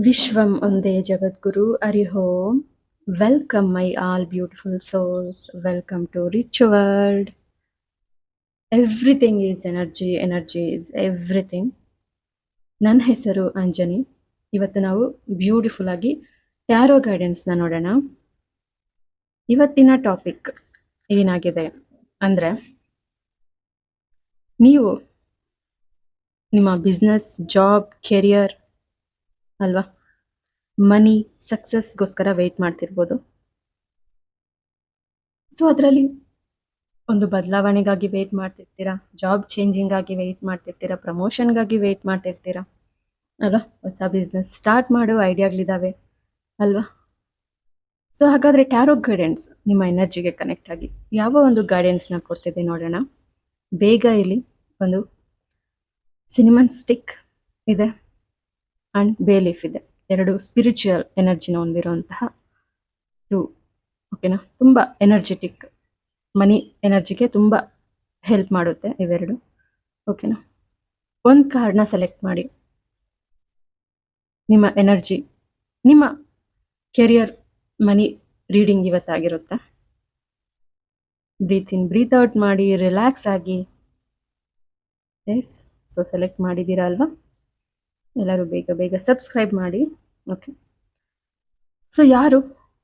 Vishwam Onde Jagadguru Ariho. Welcome, my all beautiful souls. Welcome to Rich World. Everything is energy, energy is everything. ನನ್ನ ಹೆಸರು ಅಂಜನಿ. ಇವತ್ತು ನಾವು beautiful ಆಗಿ taro ಗೈಡೆನ್ಸ್ನ ನೋಡೋಣ. ಇವತ್ತಿನ ಟಾಪಿಕ್ ಏನಾಗಿದೆ ಅಂದರೆ, ನೀವು ನಿಮ್ಮ ಬಿಸ್ನೆಸ್, ಜಾಬ್, ಕೆರಿಯರ್ ಅಲ್ವಾ, ಮನಿ, ಸಕ್ಸಸ್ಗೋಸ್ಕರ ವೆಯ್ಟ್ ಮಾಡ್ತಿರ್ಬೋದು. ಸೊ ಅದರಲ್ಲಿ ಒಂದು ಬದಲಾವಣೆಗಾಗಿ ವೆಯ್ಟ್ ಮಾಡ್ತಿರ್ತೀರಾ, ಜಾಬ್ ಚೇಂಜಿಂಗಾಗಿ ವೆಯ್ಟ್ ಮಾಡ್ತಿರ್ತೀರಾ, ಪ್ರಮೋಷನ್ಗಾಗಿ ವೆಯ್ಟ್ ಮಾಡ್ತಿರ್ತೀರಾ ಅಲ್ವಾ, ಹೊಸ ಬಿಸ್ನೆಸ್ ಸ್ಟಾರ್ಟ್ ಮಾಡೋ ಐಡಿಯಾಗಳಿದ್ದಾವೆ ಅಲ್ವಾ. ಸೊ ಹಾಗಾದರೆ ಟ್ಯಾರೋ ಗೈಡೆನ್ಸ್ ನಿಮ್ಮ ಎನರ್ಜಿಗೆ ಕನೆಕ್ಟ್ ಆಗಿ ಯಾವ ಒಂದು ಗೈಡೆನ್ಸ್ನ ಕೊಡ್ತಿದೆ ನೋಡೋಣ. ಬೇಗ ಇಲ್ಲಿ ಒಂದು ಸಿನಿಮನ್ ಸ್ಟಿಕ್ ಇದೆ ಆ್ಯಂಡ್ ಬೇ ಲೀಫ್ ಇದೆ. ಎರಡು ಸ್ಪಿರಿಚುವಲ್ ಎನರ್ಜಿನ ಹೊಂದಿರುವಂತಹ ಟೂ. ಓಕೆನಾ, ತುಂಬ ಎನರ್ಜೆಟಿಕ್, ಮನಿ ಎನರ್ಜಿಗೆ ತುಂಬ ಹೆಲ್ಪ್ ಮಾಡುತ್ತೆ ಇವೆರಡು. ಓಕೆನಾ, ಒಂದು ಕಾರ್ಡ್ನ ಸೆಲೆಕ್ಟ್ ಮಾಡಿ. ನಿಮ್ಮ ಎನರ್ಜಿ, ನಿಮ್ಮ ಕೆರಿಯರ್, ಮನಿ ರೀಡಿಂಗ್ ಇವತ್ತಾಗಿರುತ್ತೆ. ಬ್ರೀತ್ ಇನ್ ಬ್ರೀತ್ ಔಟ್ ಮಾಡಿ, ರಿಲ್ಯಾಕ್ಸ್ ಆಗಿ. ಎಸ್, ಸೊ ಸೆಲೆಕ್ಟ್ ಮಾಡಿದ್ದೀರಾ ಅಲ್ವಾ. ಎಲ್ಲರೂ ಬೇಗ ಬೇಗ ಸಬ್ಸ್ಕ್ರೈಬ್ ಮಾಡಿ. ಓಕೆ, ಸೊ ಯಾರು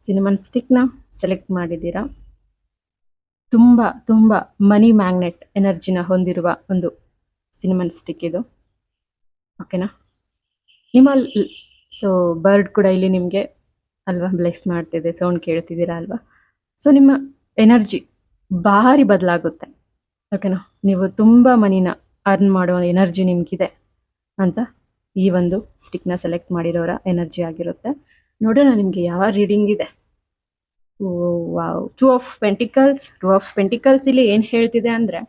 ಸಿನಿಮನ್ ಸ್ಟಿಕ್ನ ಸೆಲೆಕ್ಟ್ ಮಾಡಿದ್ದೀರಾ, ತುಂಬ ತುಂಬ ಮನಿ ಮ್ಯಾಗ್ನೆಟ್ ಎನರ್ಜಿನ ಹೊಂದಿರುವ ಒಂದು ಸಿನಿಮನ್ ಸ್ಟಿಕ್ ಇದು. ಓಕೆನಾ, ನಿಮ್ಮ ಸೊ ಬರ್ಡ್ ಕೂಡ ಇಲ್ಲಿ ನಿಮಗೆ ಅಲ್ವಾ ಬ್ಲೆಸ್ ಮಾಡ್ತಿದೆ, ಸೌಂಡ್ ಕೇಳ್ತಿದ್ದೀರಾ ಅಲ್ವಾ. ಸೊ ನಿಮ್ಮ ಎನರ್ಜಿ ಭಾರಿ ಬದಲಾಗುತ್ತೆ. ಓಕೆನಾ, ನೀವು ತುಂಬ ಮನಿನ ಅರ್ನ್ ಮಾಡೋ ಎನರ್ಜಿ ನಿಮಗಿದೆ ಅಂತ ಈ ಒಂದು ಸ್ಟಿಕ್ನ ಸೆಲೆಕ್ಟ್ ಮಾಡಿರೋರ ಎನರ್ಜಿ ಆಗಿರುತ್ತೆ. ನೋಡೋಣ ನಿಮಗೆ ಯಾವ ರೀಡಿಂಗ್ ಇದೆ. ವಾವ್, ಟೂ ಆಫ್ ಪೆಂಟಿಕಲ್ಸ್ ಇಲ್ಲಿ ಏನು ಹೇಳ್ತಿದೆ ಅಂದರೆ,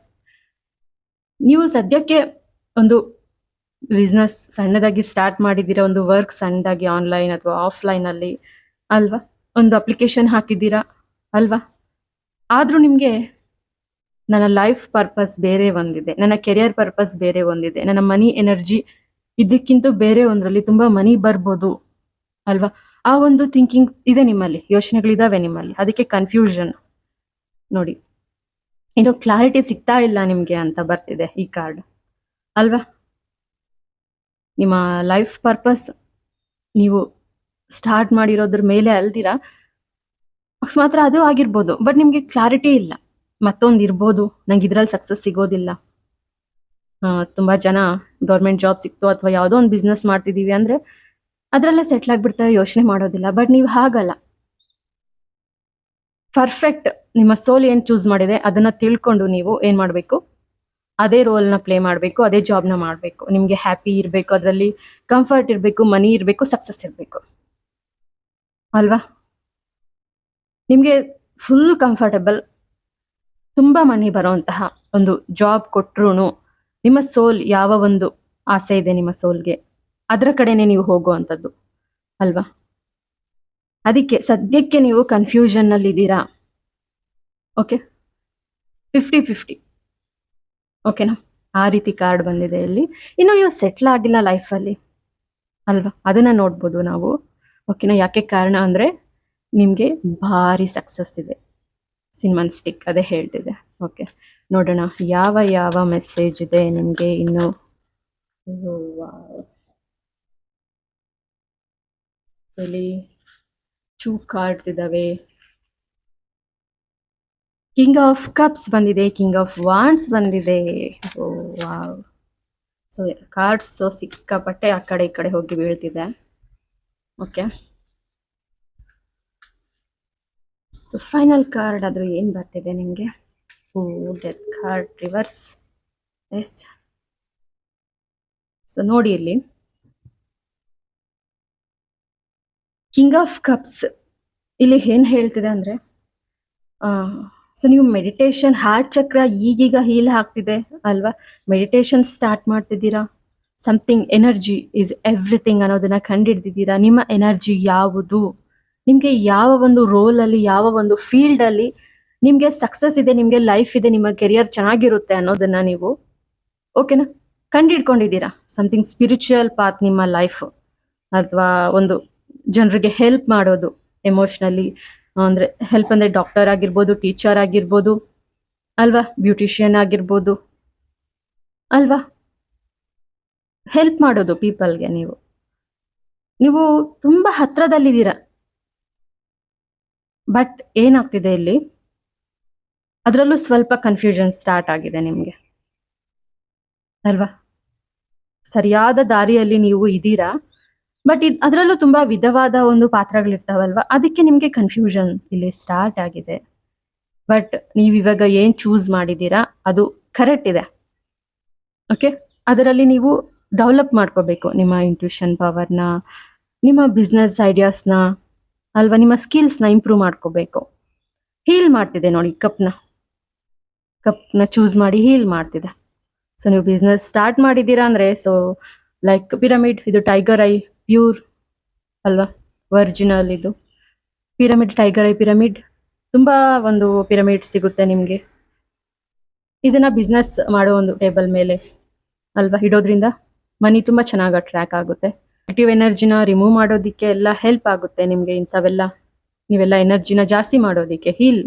ನೀವು ಸದ್ಯಕ್ಕೆ ಒಂದು ಬಿಸ್ನೆಸ್ ಸಣ್ಣದಾಗಿ ಸ್ಟಾರ್ಟ್ ಮಾಡಿದ್ದೀರಾ, ಒಂದು ವರ್ಕ್ ಸಣ್ಣದಾಗಿ ಆನ್ಲೈನ್ ಅಥವಾ ಆಫ್ಲೈನಲ್ಲಿ ಅಲ್ವಾ, ಒಂದು ಅಪ್ಲಿಕೇಶನ್ ಹಾಕಿದ್ದೀರಾ ಅಲ್ವಾ. ಆದರೂ ನಿಮಗೆ ನನ್ನ ಲೈಫ್ ಪರ್ಪಸ್ ಬೇರೆ ಒಂದಿದೆ, ನನ್ನ ಕೆರಿಯರ್ ಪರ್ಪಸ್ ಬೇರೆ ಒಂದಿದೆ, ನನ್ನ ಮನಿ ಎನರ್ಜಿ ಇದಕ್ಕಿಂತ ಬೇರೆ ಒಂದರಲ್ಲಿ ತುಂಬ ಮನಿ ಬರ್ಬೋದು ಅಲ್ವಾ. ಆ ಒಂದು ಥಿಂಕಿಂಗ್ ಇದೆ ನಿಮ್ಮಲ್ಲಿ, ಯೋಚನೆಗಳಿದಾವೆ ನಿಮ್ಮಲ್ಲಿ, ಅದಕ್ಕೆ ಕನ್ಫ್ಯೂಷನ್ ನೋಡಿ. ಇನ್ನು ಕ್ಲಾರಿಟಿ ಸಿಗ್ತಾ ಇಲ್ಲ ನಿಮಗೆ ಅಂತ ಬರ್ತಿದೆ ಈ ಕಾರ್ಡ್ ಅಲ್ವಾ. ನಿಮ್ಮ ಲೈಫ್ ಪರ್ಪಸ್ ನೀವು ಸ್ಟಾರ್ಟ್ ಮಾಡಿರೋದ್ರ ಮೇಲೆ ಅಲ್ದಿರಾ, ಮಾತ್ರ ಅದು ಆಗಿರ್ಬೋದು, ಬಟ್ ನಿಮಗೆ ಕ್ಲಾರಿಟಿ ಇಲ್ಲ. ಮತ್ತೊಂದು ಇರ್ಬೋದು, ನಂಗೆ ಇದ್ರಲ್ಲಿ ಸಕ್ಸಸ್ ಸಿಗೋದಿಲ್ಲ. ತುಂಬ ಜನ ಗೌರ್ಮೆಂಟ್ ಜಾಬ್ ಸಿಕ್ತು ಅಥವಾ ಯಾವುದೋ ಒಂದು ಬಿಸ್ನೆಸ್ ಮಾಡ್ತಿದ್ದೀವಿ ಅಂದರೆ ಅದರಲ್ಲೇ ಸೆಟ್ಲ್ ಆಗಿಬಿಡ್ತಾರೆ, ಯೋಚನೆ ಮಾಡೋದಿಲ್ಲ. ಬಟ್ ನೀವು ಹಾಗಲ್ಲ, ಪರ್ಫೆಕ್ಟ್ ನಿಮ್ಮ ಸೋಲ್ ಏನು ಚೂಸ್ ಮಾಡಿದೆ ಅದನ್ನು ತಿಳ್ಕೊಂಡು ನೀವು ಏನು ಮಾಡಬೇಕು, ಅದೇ ರೋಲ್ನ ಪ್ಲೇ ಮಾಡಬೇಕು, ಅದೇ ಜಾಬ್ನ ಮಾಡಬೇಕು. ನಿಮಗೆ ಹ್ಯಾಪಿ ಇರಬೇಕು, ಅದರಲ್ಲಿ ಕಂಫರ್ಟ್ ಇರಬೇಕು, ಮನಿ ಇರಬೇಕು, ಸಕ್ಸಸ್ ಇರಬೇಕು ಅಲ್ವಾ. ನಿಮಗೆ ಫುಲ್ ಕಂಫರ್ಟಬಲ್, ತುಂಬ ಮನಿ ಬರೋಂತಹ ಒಂದು ಜಾಬ್ ಕೊಟ್ಟರು ನಿಮ್ಮ ಸೋಲ್ ಯಾವ ಒಂದು ಆಸೆ ಇದೆ ನಿಮ್ಮ ಸೋಲ್ಗೆ, ಅದರ ಕಡೆನೇ ನೀವು ಹೋಗುವಂಥದ್ದು ಅಲ್ವಾ. ಅದಕ್ಕೆ ಸದ್ಯಕ್ಕೆ ನೀವು ಕನ್ಫ್ಯೂಷನ್ನಲ್ಲಿದ್ದೀರಾ. ಓಕೆ, 50-50. ಓಕೆನಾ, ಆ ರೀತಿ ಕಾರ್ಡ್ ಬಂದಿದೆ ಇಲ್ಲಿ. ಇನ್ನು ನೀವು ಸೆಟ್ಲ್ ಆಗಿಲ್ಲ ಲೈಫಲ್ಲಿ ಅಲ್ವಾ, ಅದನ್ನು ನೋಡ್ಬೋದು ನಾವು. ಓಕೆನಾ, ಯಾಕೆ ಕಾರಣ ಅಂದರೆ ನಿಮಗೆ ಭಾರಿ ಸಕ್ಸಸ್ ಇದೆ, ಸಿನಿಮನ್ ಸ್ಟಿಕ್ ಅದೇ ಹೇಳ್ತಿದೆ. ಓಕೆ, ನೋಡೋಣ ಯಾವ ಯಾವ ಮೆಸೇಜ್ ಇದೆ ನಿಮಗೆ ಇನ್ನು. ಇಲ್ಲಿ 2 ಕಾರ್ಡ್ಸ್ ಇದ್ದಾವೆ. ಕಿಂಗ್ ಆಫ್ ಕಪ್ಸ್ ಬಂದಿದೆ, ಕಿಂಗ್ ಆಫ್ ವಾಂಡ್ಸ್ ಬಂದಿದೆ. ವಾವ್, ಸೊ ಕಾರ್ಡ್ಸ್ ಸಿಕ್ಕಾಪಟ್ಟೆ ಆ ಕಡೆ ಈ ಕಡೆ ಹೋಗಿ ಬೀಳ್ತಿದೆ. ಓಕೆ, ಸೊ ಫೈನಲ್ ಕಾರ್ಡ್ ಆದರೂ ಏನು ಬರ್ತಿದೆ ನಿಮಗೆ. Death card reverse. Yes, so ನೋಡಿ ಇಲ್ಲಿ ಕಿಂಗ್ ಆಫ್ ಕಪ್ಸ್ ಇಲ್ಲಿ ಏನು ಹೇಳ್ತಿದೆ ಅಂದರೆ, ಸೊ ನೀವು ಮೆಡಿಟೇಷನ್, ಹಾರ್ಟ್ ಚಕ್ರ ಈಗೀಗ ಹೀಲ್ ಆಗ್ತಿದೆ ಅಲ್ವಾ, ಮೆಡಿಟೇಷನ್ ಸ್ಟಾರ್ಟ್ ಮಾಡ್ತಿದ್ದೀರಾ. ಸಮಥಿಂಗ್ ಎನರ್ಜಿ ಈಸ್ ಎವ್ರಿಥಿಂಗ್ ಅನ್ನೋದನ್ನ ಕಂಡುಹಿಡ್ದಿದ್ದೀರಾ. ನಿಮ್ಮ ಎನರ್ಜಿ ಯಾವುದು, ನಿಮಗೆ ಯಾವ ಒಂದು ರೋಲಲ್ಲಿ, ಯಾವ ಒಂದು ಫೀಲ್ಡಲ್ಲಿ ನಿಮಗೆ ಸಕ್ಸಸ್ ಇದೆ, ನಿಮಗೆ ಲೈಫ್ ಇದೆ, ನಿಮ್ಮ ಕೆರಿಯರ್ ಚೆನ್ನಾಗಿರುತ್ತೆ ಅನ್ನೋದನ್ನ ನೀವು ಓಕೆನಾ ಕಂಡುಹಿಡ್ಕೊಂಡಿದ್ದೀರಾ. ಸಮಥಿಂಗ್ ಸ್ಪಿರಿಚುವಲ್ ಪಾತ್ ನಿಮ್ಮ ಲೈಫ್ ಅಥವಾ ಒಂದು ಜನರಿಗೆ ಹೆಲ್ಪ್ ಮಾಡೋದು ಎಮೋಷ್ನಲಿ. ಅಂದರೆ ಹೆಲ್ಪ್ ಅಂದರೆ ಡಾಕ್ಟರ್ ಆಗಿರ್ಬೋದು, ಟೀಚರ್ ಆಗಿರ್ಬೋದು ಅಲ್ವಾ, ಬ್ಯೂಟಿಷಿಯನ್ ಆಗಿರ್ಬೋದು ಅಲ್ವಾ. ಹೆಲ್ಪ್ ಮಾಡೋದು ಪೀಪಲ್ಗೆ. ನೀವು ತುಂಬ ಹತ್ರದಲ್ಲಿದ್ದೀರಾ. ಬಟ್ ಏನಾಗ್ತಿದೆ ಇಲ್ಲಿ, ಅದರಲ್ಲೂ ಸ್ವಲ್ಪ ಕನ್ಫ್ಯೂಷನ್ ಸ್ಟಾರ್ಟ್ ಆಗಿದೆ ನಿಮಗೆ ಅಲ್ವಾ. ಸರಿಯಾದ ದಾರಿಯಲ್ಲಿ ನೀವು ಇದ್ದೀರಾ, ಬಟ್ ಅದರಲ್ಲೂ ತುಂಬಾ ವಿಧವಾದ ಒಂದು ಪಾತ್ರಗಳಿರ್ತಾವಲ್ವಾ, ಅದಕ್ಕೆ ನಿಮಗೆ ಕನ್ಫ್ಯೂಷನ್ ಇಲ್ಲಿ ಸ್ಟಾರ್ಟ್ ಆಗಿದೆ. ಬಟ್ ನೀವು ಇವಾಗ ಏನು ಚೂಸ್ ಮಾಡಿದ್ದೀರಾ ಅದು ಕರೆಕ್ಟ್ ಇದೆ. ಓಕೆ, ಅದರಲ್ಲಿ ನೀವು ಡೆವಲಪ್ ಮಾಡ್ಕೋಬೇಕು ನಿಮ್ಮ ಇಂಟ್ಯೂಷನ್ ಪವರ್ನ, ನಿಮ್ಮ ಬಿಸ್ನೆಸ್ ಐಡಿಯಾಸ್ನ ಅಲ್ವಾ, ನಿಮ್ಮ ಸ್ಕಿಲ್ಸ್ನ ಇಂಪ್ರೂವ್ ಮಾಡ್ಕೋಬೇಕು. ಹೀಲ್ ಮಾಡ್ತಿದೆ ನೋಡಿ, ಕಪ್ನ ಚೂಸ್ ಮಾಡಿ ಹೀಲ್ ಮಾಡ್ತಿದೆ. ಸೊ ನೀವು ಬಿಸ್ನೆಸ್ ಸ್ಟಾರ್ಟ್ ಮಾಡಿದ್ದೀರಾ ಅಂದರೆ, ಸೊ ಲೈಕ್ ಪಿರಮಿಡ್, ಇದು ಟೈಗರ್ ಐ ಪ್ಯೂರ್ ಅಲ್ವಾ, ಒರಿಜಿನಲ್ ಇದು ಪಿರಮಿಡ್, ಟೈಗರ್ ಐ ಪಿರಮಿಡ್. ತುಂಬ ಒಂದು ಪಿರಮಿಡ್ ಸಿಗುತ್ತೆ ನಿಮಗೆ. ಇದನ್ನ ಬಿಸ್ನೆಸ್ ಮಾಡೋ ಒಂದು ಟೇಬಲ್ ಮೇಲೆ ಅಲ್ವಾ ಇಡೋದ್ರಿಂದ ಮನಿ ತುಂಬ ಚೆನ್ನಾಗಿ ಅಟ್ರ್ಯಾಕ್ಟ್ ಆಗುತ್ತೆ. ನೆಗೆಟಿವ್ ಎನರ್ಜಿನ ರಿಮೂವ್ ಮಾಡೋದಕ್ಕೆ ಎಲ್ಲ ಹೆಲ್ಪ್ ಆಗುತ್ತೆ ನಿಮಗೆ. ನೀವೆಲ್ಲ ಎನರ್ಜಿನ ಜಾಸ್ತಿ ಮಾಡೋದಕ್ಕೆ, ಹೀಲ್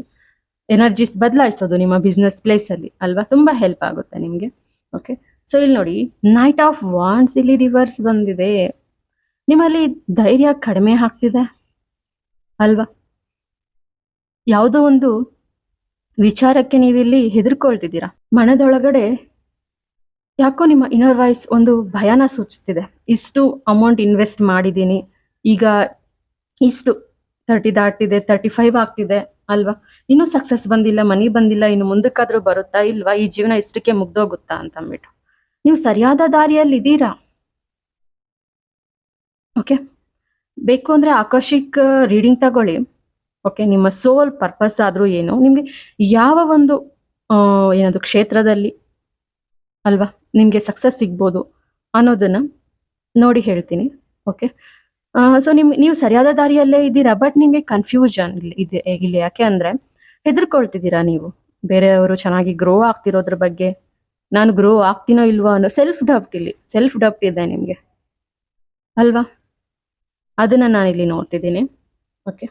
ಎನರ್ಜಿಸ್ ಬದಲಾಯಿಸೋದು ನಿಮ್ಮ ಬಿಸ್ನೆಸ್ ಪ್ಲೇಸಲ್ಲಿ ಅಲ್ವಾ, ತುಂಬ ಹೆಲ್ಪ್ ಆಗುತ್ತೆ ನಿಮಗೆ. ಓಕೆ, ಸೊ ಇಲ್ಲಿ ನೋಡಿ, ನೈಟ್ ಆಫ್ ವಾಂಡ್ಸ್ ಇಲ್ಲಿ ರಿವರ್ಸ್ ಬಂದಿದೆ. ನಿಮ್ಮಲ್ಲಿ ಧೈರ್ಯ ಕಡಿಮೆ ಆಗ್ತಿದೆ ಅಲ್ವಾ. ಯಾವುದೋ ಒಂದು ವಿಚಾರಕ್ಕೆ ನೀವಿಲ್ಲಿ ಹೆದರ್ಕೊಳ್ತಿದ್ದೀರಾ. ಮನದೊಳಗಡೆ ಯಾಕೋ ನಿಮ್ಮ ಇನ್ನರ್ ವಾಯ್ಸ್ ಒಂದು ಭಯನ ಸೂಚಿಸ್ತಿದೆ. ಇಷ್ಟು ಅಮೌಂಟ್ ಇನ್ವೆಸ್ಟ್ ಮಾಡಿದ್ದೀನಿ, ಈಗ ಇಷ್ಟು 30 ದಾಟ್ತಿದೆ, 35 ಆಗ್ತಿದೆ ಅಲ್ವಾ, ಇನ್ನೂ ಸಕ್ಸಸ್ ಬಂದಿಲ್ಲ, ಮನಿ ಬಂದಿಲ್ಲ, ಇನ್ನು ಮುಂದಕ್ಕಾದ್ರೂ ಬರುತ್ತಾ ಇಲ್ವಾ, ಈ ಜೀವನ ಇಷ್ಟಕ್ಕೆ ಮುಗ್ದೋಗುತ್ತಾ ಅಂತ ಅಂದ್ಬಿಟ್ಟು ನೀವು ಸರಿಯಾದ ದಾರಿಯಲ್ಲಿ ಇದ್ದೀರಾ. ಓಕೆ, ಬೇಕು ಅಂದರೆ ಆಕರ್ಷಿಕ್ ರೀಡಿಂಗ್ ತಗೊಳ್ಳಿ. ಓಕೆ, ನಿಮ್ಮ ಸೋಲ್ ಪರ್ಪಸ್ ಆದರೂ ಏನು, ನಿಮಗೆ ಯಾವ ಒಂದು ಏನದು ಕ್ಷೇತ್ರದಲ್ಲಿ ಅಲ್ವಾ ನಿಮಗೆ ಸಕ್ಸಸ್ ಸಿಗ್ಬೋದು ಅನ್ನೋದನ್ನ ನೋಡಿ ಹೇಳ್ತೀನಿ. ಓಕೆ, ಸೊ ನೀವು ಸರಿಯಾದ ದಾರಿಯಲ್ಲೇ ಇದ್ದೀರಾ, ಬಟ್ ನಿಮಗೆ ಕನ್ಫ್ಯೂಷನ್ ಇದೆ ಇಲ್ಲಿ. ಯಾಕೆ ಅಂದರೆ ಹೆದರ್ಕೊಳ್ತಿದ್ದೀರಾ ನೀವು, ಬೇರೆಯವರು ಚೆನ್ನಾಗಿ ಗ್ರೋ ಆಗ್ತಿರೋದ್ರ ಬಗ್ಗೆ. ನಾನು ಗ್ರೋ ಆಗ್ತೀನೋ ಇಲ್ವೋ ಅನ್ನೋ ಸೆಲ್ಫ್ ಡೌಟ್ ಇದೆ ನಿಮಗೆ ಅಲ್ವಾ. ಅದನ್ನ ನಾನಿಲ್ಲಿ ನೋಡ್ತಿದ್ದೀನಿ. ಓಕೆ,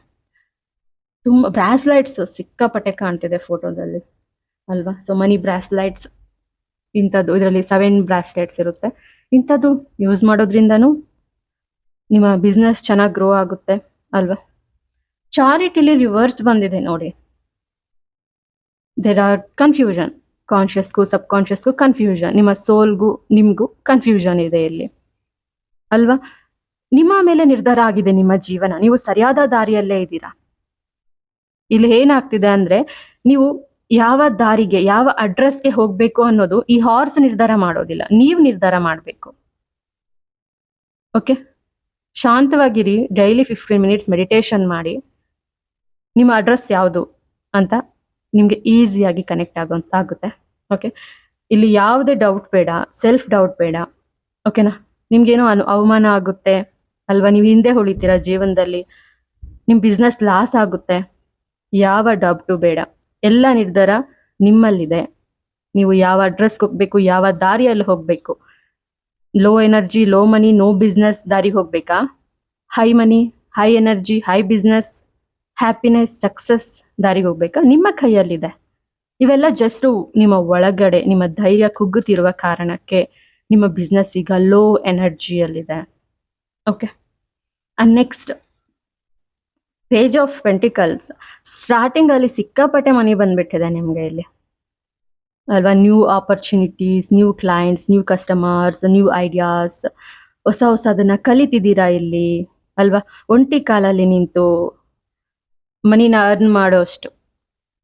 ತುಂಬ ಬ್ರಾಸ್ಲೈಟ್ಸ್ ಸಿಕ್ಕಾಪಟ್ಟೆ ಕಾಣ್ತಿದೆ ಫೋಟೋದಲ್ಲಿ ಅಲ್ವಾ. ಸೊ ಮನಿ ಬ್ರಾಸ್ಲೈಟ್ಸ್ ಇಂಥದ್ದು, ಇದರಲ್ಲಿ 7 ಬ್ರಾಸ್ಲೆಟ್ಸ್ ಇರುತ್ತೆ. ಇಂಥದ್ದು ಯೂಸ್ ಮಾಡೋದ್ರಿಂದನೂ ನಿಮ್ಮ ಬಿಸ್ನೆಸ್ ಚೆನ್ನಾಗಿ ಗ್ರೋ ಆಗುತ್ತೆ ಅಲ್ವಾ. ಚಾರಿಟಿಲಿ ರಿವರ್ಸ್ ಬಂದಿದೆ ನೋಡಿ. ದೇರ್ ಆರ್ ಕನ್ಫ್ಯೂಷನ್, ಕಾನ್ಷಿಯಸ್ಗೂ ಸಬ್ ಕಾನ್ಷಿಯಸ್ಗೂ ಕನ್ಫ್ಯೂಷನ್, ನಿಮ್ಮ ಸೋಲ್ಗೂ ನಿಮಗೂ ಕನ್ಫ್ಯೂಷನ್ ಇದೆ ಇಲ್ಲಿ ಅಲ್ವಾ. ನಿಮ್ಮ ಮೇಲೆ ನಿರ್ಧಾರ ಆಗಿದೆ ನಿಮ್ಮ ಜೀವನ, ನೀವು ಸರಿಯಾದ ದಾರಿಯಲ್ಲೇ ಇದ್ದೀರಾ. ಇಲ್ಲಿ ಏನಾಗ್ತಿದೆ ಅಂದ್ರೆ, ನೀವು ಯಾವ ದಾರಿಗೆ, ಯಾವ ಅಡ್ರೆಸ್ಗೆ ಹೋಗ್ಬೇಕು ಅನ್ನೋದು ಈ ಹಾರ್ಸ್ ನಿರ್ಧಾರ ಮಾಡೋದಿಲ್ಲ, ನೀವು ನಿರ್ಧಾರ ಮಾಡಬೇಕು. ಓಕೆ, ಶಾಂತವಾಗಿರಿ, ಡೈಲಿ 15 ಮಿನಿಟ್ಸ್ ಮೆಡಿಟೇಷನ್ ಮಾಡಿ. ನಿಮ್ಮ ಅಡ್ರೆಸ್ ಯಾವುದು ಅಂತ ನಿಮಗೆ ಈಸಿಯಾಗಿ ಕನೆಕ್ಟ್ ಆಗುತ್ತೆ. ಓಕೆ, ಇಲ್ಲಿ ಯಾವುದೇ ಡೌಟ್ ಬೇಡ, ಸೆಲ್ಫ್ ಡೌಟ್ ಬೇಡ. ಓಕೆನಾ, ನಿಮ್ಗೇನೋ ಅವಮಾನ ಆಗುತ್ತೆ ಅಲ್ವಾ, ನೀವು ಹಿಂದೆ ಉಳಿತೀರಾ ಜೀವನದಲ್ಲಿ, ನಿಮ್ಮ ಬಿಸ್ನೆಸ್ ಲಾಸ್ ಆಗುತ್ತೆ, ಯಾವ ಡೌಟು ಬೇಡ. ಎಲ್ಲ ನಿರ್ಧಾರ ನಿಮ್ಮಲ್ಲಿದೆ. ನೀವು ಯಾವ ಅಡ್ರೆಸ್ಗೆ ಹೋಗ್ಬೇಕು, ಯಾವ ದಾರಿಯಲ್ಲಿ ಹೋಗ್ಬೇಕು. Low energy, low money, no business ದಾರಿಗೆ ಹೋಗ್ಬೇಕಾ, high money, high energy, high business, happiness, success ದಾರಿಗೆ ಹೋಗ್ಬೇಕಾ, ನಿಮ್ಮ ಕೈಯಲ್ಲಿದೆ. ಇವೆಲ್ಲ ಜಸ್ಟ್ ನಿಮ್ಮ ಒಳಗಡೆ ನಿಮ್ಮ ಧೈರ್ಯ ಕುಗ್ಗುತ್ತಿರುವ ಕಾರಣಕ್ಕೆ ನಿಮ್ಮ ಬಿಸ್ನೆಸ್ ಈಗ ಲೋ ಎನರ್ಜಿಯಲ್ಲಿದೆ. Okay, and next page of pentacles. Starting ಅಲ್ಲಿ ಸಿಕ್ಕಾಪಟ್ಟೆ ಮನಿ ಬಂದ್ಬಿಟ್ಟಿದೆ ನಿಮ್ಗೆ ಇಲ್ಲಿ ಅಲ್ವಾ. New opportunities, new clients, new customers, new ideas, ಹೊಸದನ್ನ ಕಲಿತಿದ್ದೀರಾ ಇಲ್ಲಿ ಅಲ್ವಾ. ಒಂಟಿ ಕಾಲಲ್ಲಿ ನಿಂತು ಮನಿನ ಅರ್ನ್ ಮಾಡೋ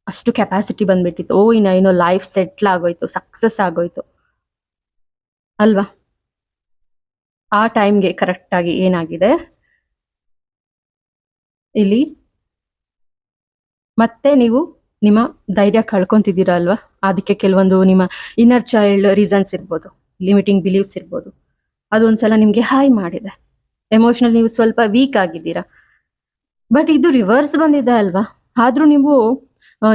ಅಷ್ಟು ಕೆಪಾಸಿಟಿ ಬಂದ್ಬಿಟ್ಟಿತ್ತು. ಏನೋ ಲೈಫ್ ಸೆಟ್ಲ್ ಆಗೋಯ್ತು, ಸಕ್ಸಸ್ ಆಗೋಯ್ತು ಅಲ್ವಾ. ಆ ಟೈಮ್ಗೆ ಕರೆಕ್ಟಾಗಿ ಏನಾಗಿದೆ ಇಲ್ಲಿ, ಮತ್ತೆ ನೀವು ನಿಮ್ಮ ಧೈರ್ಯ ಕಳ್ಕೊಂತಿದ್ದೀರಾ ಅಲ್ವಾ. ಅದಕ್ಕೆ ಕೆಲವೊಂದು ನಿಮ್ಮ ಇನ್ನರ್ ಚೈಲ್ಡ್ ರೀಸನ್ಸ್ ಇರ್ಬೋದು, ಲಿಮಿಟಿಂಗ್ ಬಿಲೀವ್ಸ್ ಇರ್ಬೋದು, ಅದೊಂದ್ಸಲ ನಿಮಗೆ ಹಾಯ್ ಮಾಡಿದೆ. ಎಮೋಷನಲ್ ನೀವು ಸ್ವಲ್ಪ ವೀಕ್ ಆಗಿದ್ದೀರಾ. ಬಟ್ ಇದು ರಿವರ್ಸ್ ಬಂದಿದೆ ಅಲ್ವಾ. ಆದ್ರೂ ನೀವು